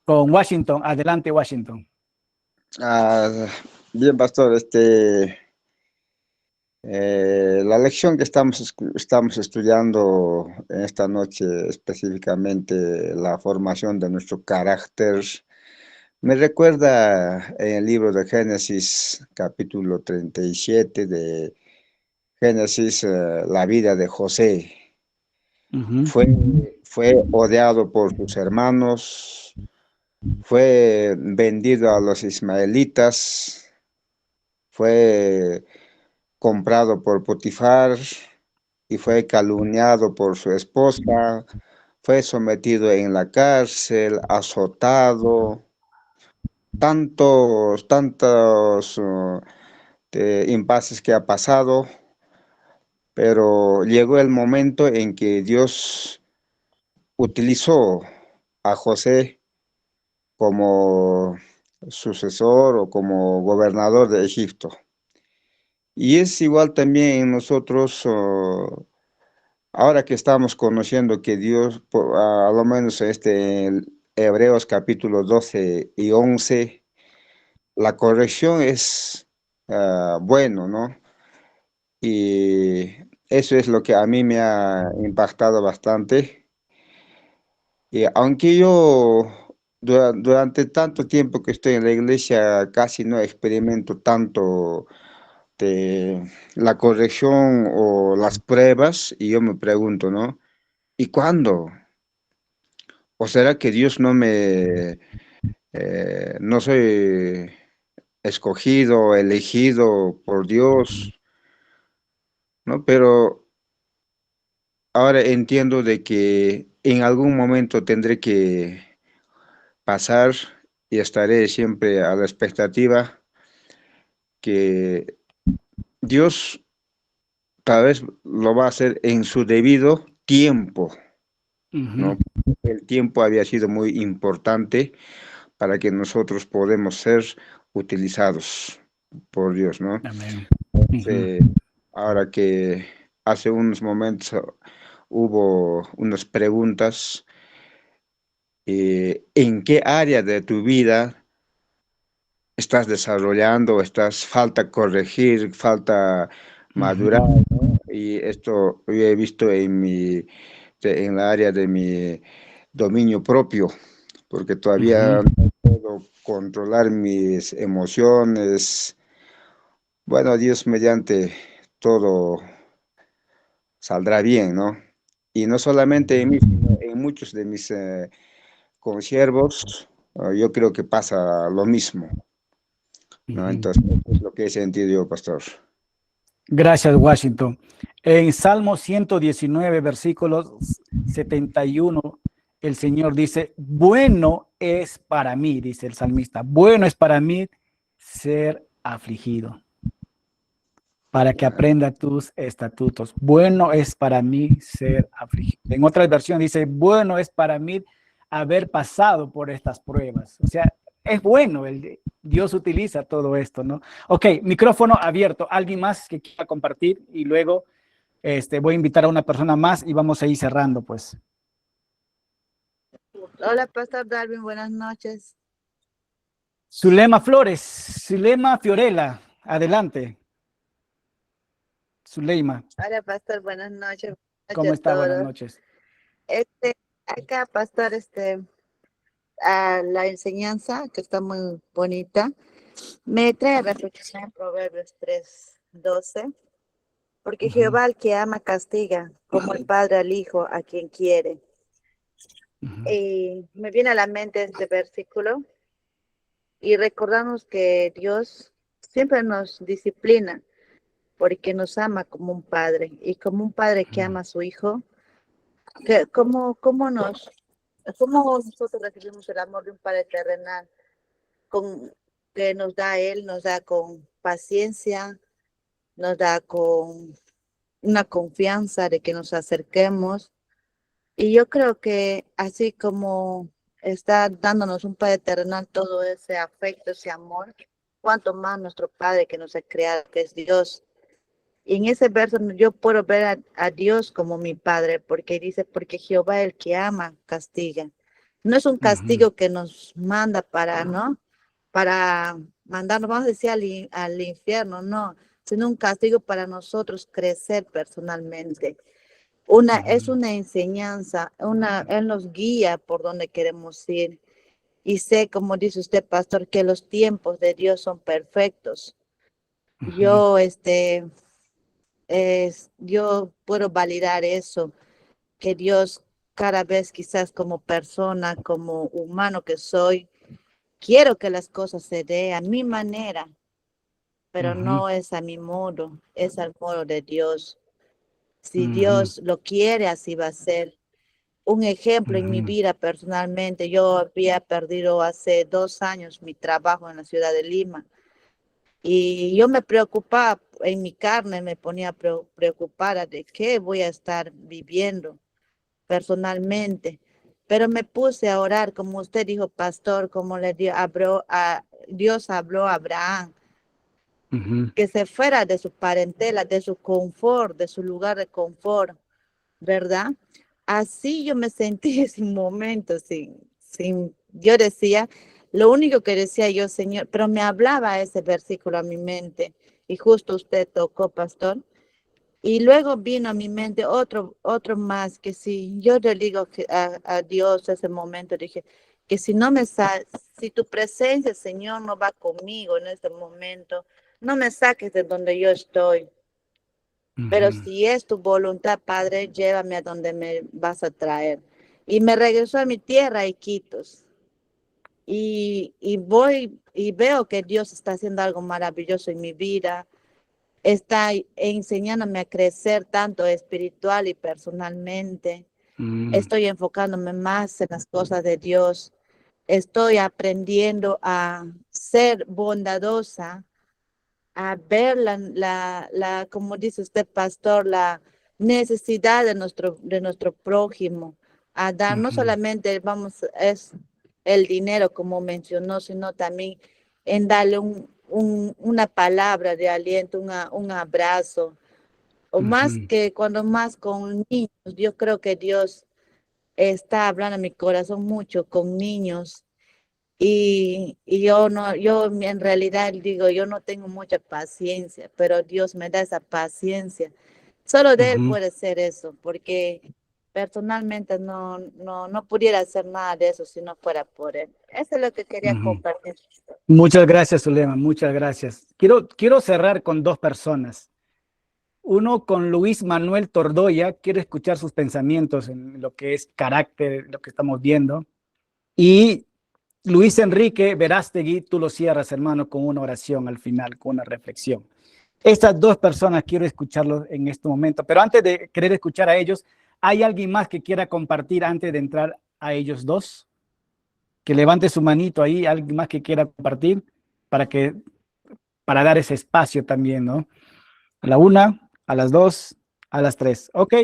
Con Washington. Adelante, Washington. Ah, bien, pastor. La lección que estamos estudiando en esta noche, específicamente la formación de nuestro carácter, me recuerda en el libro de Génesis, capítulo 37 de Génesis, la vida de José. Fue odiado por sus hermanos, fue vendido a los ismaelitas, fue comprado por Potifar y fue calumniado por su esposa, fue sometido en la cárcel, azotado, tantos impases que ha pasado, pero llegó el momento en que Dios utilizó a José como sucesor o como gobernador de Egipto. Y es igual también en nosotros, ahora que estamos conociendo que Dios, a lo menos en Hebreos capítulo 12 y 11, la corrección es bueno, ¿no? Y eso es lo que a mí me ha impactado bastante. Y aunque yo durante tanto tiempo que estoy en la iglesia casi no experimento tanto de la corrección o las pruebas, y yo me pregunto, ¿no? ¿Y cuándo? ¿O será que Dios no soy escogido, elegido por Dios, ¿no? Pero ahora entiendo de que en algún momento tendré que pasar y estaré siempre a la expectativa que Dios tal vez lo va a hacer en su debido tiempo, ¿no? El tiempo había sido muy importante para que nosotros podamos ser utilizados por Dios, ¿no? Amén. Ahora que hace unos momentos hubo unas preguntas, ¿en qué área de tu vida estás desarrollando, falta corregir, falta madurar, ¿no? Y esto yo he visto en la área de mi dominio propio, porque todavía no puedo controlar mis emociones. Bueno, Dios mediante todo saldrá bien, ¿no? Y no solamente en mí, sino en muchos de mis consiervos, yo creo que pasa lo mismo, ¿no? Entonces, eso es lo que he sentido yo, pastor. Gracias, Washington. En Salmo 119, versículos 71, el Señor dice, bueno es para mí, dice el salmista, bueno es para mí ser afligido, para que aprenda tus estatutos. Bueno es para mí ser afligido. En otra versión dice, bueno es para mí haber pasado por estas pruebas. O sea, es bueno, Dios utiliza todo esto, ¿no? Ok, micrófono abierto. ¿Alguien más que quiera compartir? Y luego voy a invitar a una persona más y vamos a ir cerrando, pues. Hola, Pastor Darwin, buenas noches. Zulema Flores, Zulema Fiorella, adelante. Zuleima, Hola, Pastor, buenas noches. ¿cómo a está? Buenas todos. noches. Acá, Pastor, la enseñanza, que está muy bonita, me trae a reflexión en Proverbios 3:12, porque Jehová al que ama castiga, como el padre al hijo a quien quiere. Y me viene a la mente este versículo y recordamos que Dios siempre nos disciplina porque nos ama como un padre y como un padre que ama a su hijo, ¿cómo nosotros recibimos el amor de un padre terrenal que nos da Él, nos da con paciencia, nos da con una confianza de que nos acerquemos? Y yo creo que así como está dándonos un Padre terrenal todo ese afecto, ese amor, cuanto más nuestro Padre que nos ha creado, que es Dios. Y en ese verso yo puedo ver a Dios como mi Padre, porque dice, porque Jehová el que ama castiga. No es un castigo que nos manda para, ¿no? Para mandarnos, vamos a decir, al infierno, no, sino un castigo para nosotros crecer personalmente. Es una enseñanza, Él nos guía por donde queremos ir. Y sé, como dice usted, pastor, que los tiempos de Dios son perfectos. Yo, yo puedo validar eso, que Dios cada vez quizás como persona, como humano que soy, quiero que las cosas se den a mi manera, pero no es a mi modo, es al modo de Dios. Si Dios lo quiere, así va a ser. Un ejemplo en mi vida personalmente, yo había perdido hace 2 años mi trabajo en la ciudad de Lima y yo me preocupaba en mi carne, me ponía preocupada de qué voy a estar viviendo personalmente, pero me puse a orar, como usted dijo, pastor, como Dios habló a Abraham, que se fuera de su parentela, de su confort, de su lugar de confort, ¿verdad? Así yo me sentí en ese momento, yo decía, lo único que decía yo, Señor, pero me hablaba ese versículo a mi mente, y justo usted tocó, pastor, y luego vino a mi mente otro más, que si yo le digo a Dios ese momento, dije, que si si tu presencia, Señor, no va conmigo en este momento, no me saques de donde yo estoy. Pero si es tu voluntad, Padre, llévame a donde me vas a traer. Y me regresó a mi tierra, Iquitos. Y voy y veo que Dios está haciendo algo maravilloso en mi vida. Está enseñándome a crecer tanto espiritual y personalmente. Estoy enfocándome más en las cosas de Dios. Estoy aprendiendo a ser bondadosa, a ver como dice usted, pastor, la necesidad de nuestro prójimo, a dar, no solamente es el dinero como mencionó, sino también en darle una palabra de aliento, un abrazo, o más más con niños. Yo creo que Dios está hablando a mi corazón mucho con niños. Y yo en realidad digo, yo no tengo mucha paciencia, pero Dios me da esa paciencia. Solo de Él puede ser eso, porque personalmente no pudiera hacer nada de eso si no fuera por Él. Eso es lo que quería compartir. Muchas gracias, Zulema, muchas gracias. Quiero cerrar con 2 personas. Uno con Luis Manuel Tordoya, quiero escuchar sus pensamientos en lo que es carácter, lo que estamos viendo. Y Luis Enrique Verástegui, tú lo cierras, hermano, con una oración al final, con una reflexión. Estas dos personas quiero escucharlos en este momento, pero antes de querer escuchar a ellos, ¿hay alguien más que quiera compartir antes de entrar a ellos dos? Que levante su manito ahí, alguien más que quiera compartir para dar ese espacio también, ¿no? A la una, a las dos, a las tres. Ok,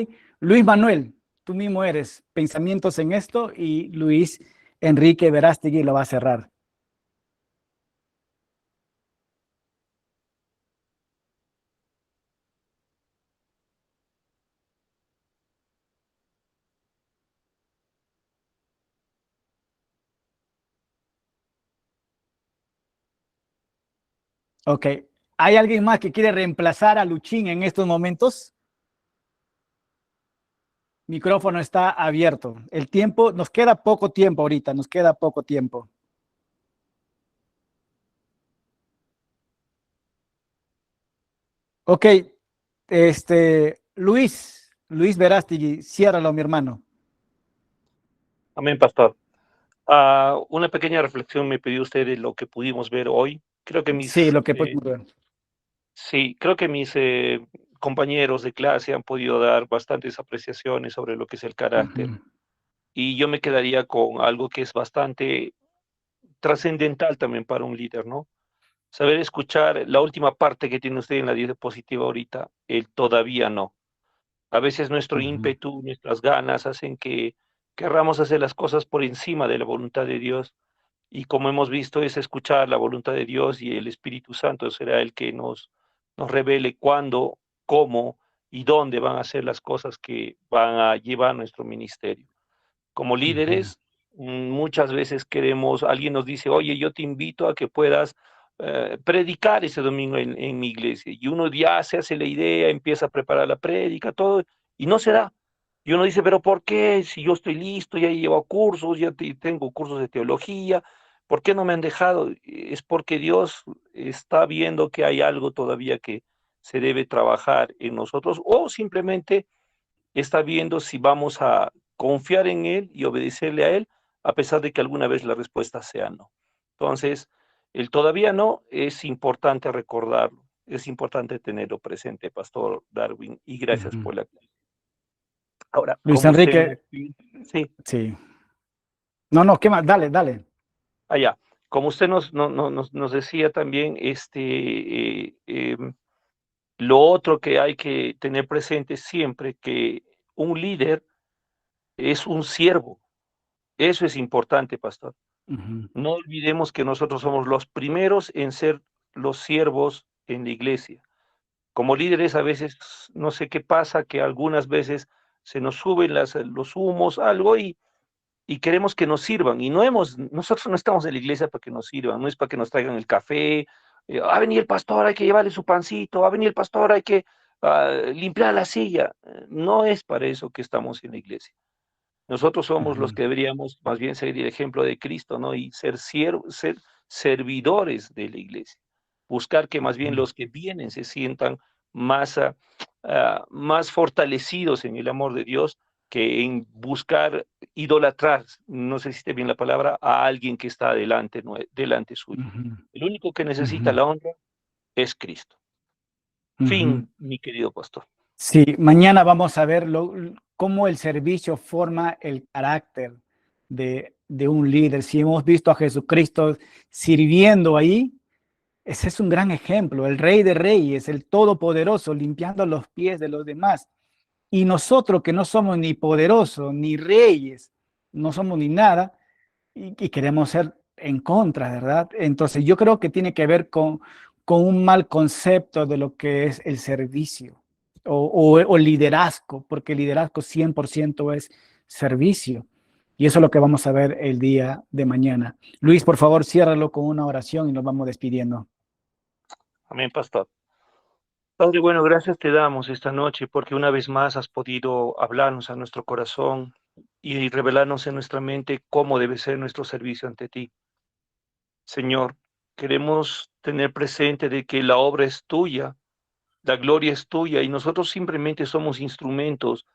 Luis Manuel, tú mismo eres pensamientos en esto y Luis Enrique Verástegui lo va a cerrar. Ok, ¿hay alguien más que quiere reemplazar a Luchín en estos momentos? Micrófono está abierto. El tiempo, nos queda poco tiempo ahorita, nos queda poco tiempo. Ok, Luis Verástegui, ciérralo, mi hermano. Amén, pastor. Una pequeña reflexión me pidió usted de lo que pudimos ver hoy. Creo que Sí, lo que podemos ver. sí, creo que mis compañeros de clase han podido dar bastantes apreciaciones sobre lo que es el carácter. Ujú. Y yo me quedaría con algo que es bastante trascendental también para un líder, ¿no? Saber escuchar la última parte que tiene usted en la diapositiva ahorita, el todavía no. A veces nuestro Ujú. ímpetu, nuestras ganas hacen que querramos hacer las cosas por encima de la voluntad de Dios. Y como hemos visto, es escuchar la voluntad de Dios y el Espíritu Santo será el que nos revele cuándo, cómo y dónde van a ser las cosas que van a llevar nuestro ministerio. Como Ujú. líderes, muchas veces queremos, alguien nos dice, oye, yo te invito a que puedas predicar ese domingo en mi iglesia. Y uno ya se hace la idea, empieza a preparar la prédica, todo, y no se da. Y uno dice, pero ¿por qué? Si yo estoy listo, ya llevo cursos, tengo cursos de teología, ¿por qué no me han dejado? Es porque Dios está viendo que hay algo todavía que se debe trabajar en nosotros o simplemente está viendo si vamos a confiar en Él y obedecerle a Él, a pesar de que alguna vez la respuesta sea no. Entonces, el todavía no es importante recordarlo, es importante tenerlo presente, Pastor Darwin, y gracias Ujú. por la... Ahora, Luis como usted Enrique, nos... Sí, sí. No, ¿qué más? Dale, dale. allá. Como usted nos decía también, lo otro que hay que tener presente siempre, que un líder es un siervo. Eso es importante, pastor. Ujú. No olvidemos que nosotros somos los primeros en ser los siervos en la iglesia. Como líderes a veces, no sé qué pasa, que algunas veces se nos suben los humos, algo, y queremos que nos sirvan. Y nosotros no estamos en la iglesia para que nos sirvan, no es para que nos traigan el café. Ha venido el pastor, hay que llevarle su pancito, ha venido el pastor, hay que limpiar la silla. No es para eso que estamos en la iglesia. Nosotros somos los Ujú. que deberíamos más bien seguir el ejemplo de Cristo, ¿no? Y ser servidores de la iglesia. Buscar que más bien Ujú. los que vienen se sientan más, más fortalecidos en el amor de Dios que en buscar idolatrar, no sé si esté bien la palabra, a alguien que está delante, delante suyo. Ujú. El único que necesita Ujú. la honra es Cristo. Ujú. Fin, mi querido pastor. Sí, mañana vamos a ver cómo el servicio forma el carácter de un líder. Si hemos visto a Jesucristo sirviendo ahí, ese es un gran ejemplo, el Rey de Reyes, el Todopoderoso, limpiando los pies de los demás. Y nosotros que no somos ni poderosos, ni reyes, no somos ni nada, y queremos ser en contra, ¿verdad? Entonces yo creo que tiene que ver con un mal concepto de lo que es el servicio o liderazgo, porque liderazgo 100% es servicio. Y eso es lo que vamos a ver el día de mañana. Luis, por favor, ciérralo con una oración y nos vamos despidiendo. Amén, pastor. Padre, bueno, gracias te damos esta noche porque una vez más has podido hablarnos a nuestro corazón y revelarnos en nuestra mente cómo debe ser nuestro servicio ante ti. Señor, queremos tener presente de que la obra es tuya, la gloria es tuya y nosotros simplemente somos instrumentos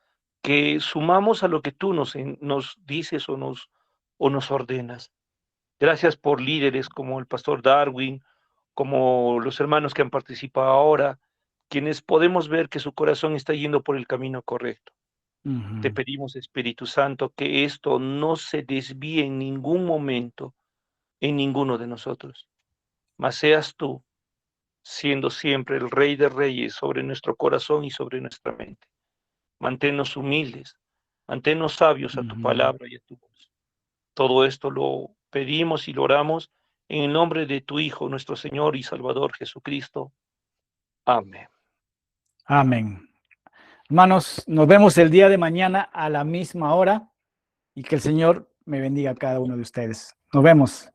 que sumamos a lo que tú nos dices o nos ordenas. Gracias por líderes como el pastor Darwin, como los hermanos que han participado ahora, quienes podemos ver que su corazón está yendo por el camino correcto. Te Ujú. pedimos, Espíritu Santo, que esto no se desvíe en ningún momento en ninguno de nosotros, mas seas tú, siendo siempre el Rey de Reyes sobre nuestro corazón y sobre nuestra mente. Manténnos humildes, manténnos sabios a tu Ujú. palabra y a tu voz. Todo esto lo pedimos y lo oramos en el nombre de tu Hijo, nuestro Señor y Salvador Jesucristo. Amén. Amén. Hermanos, nos vemos el día de mañana a la misma hora y que el Señor me bendiga a cada uno de ustedes. Nos vemos.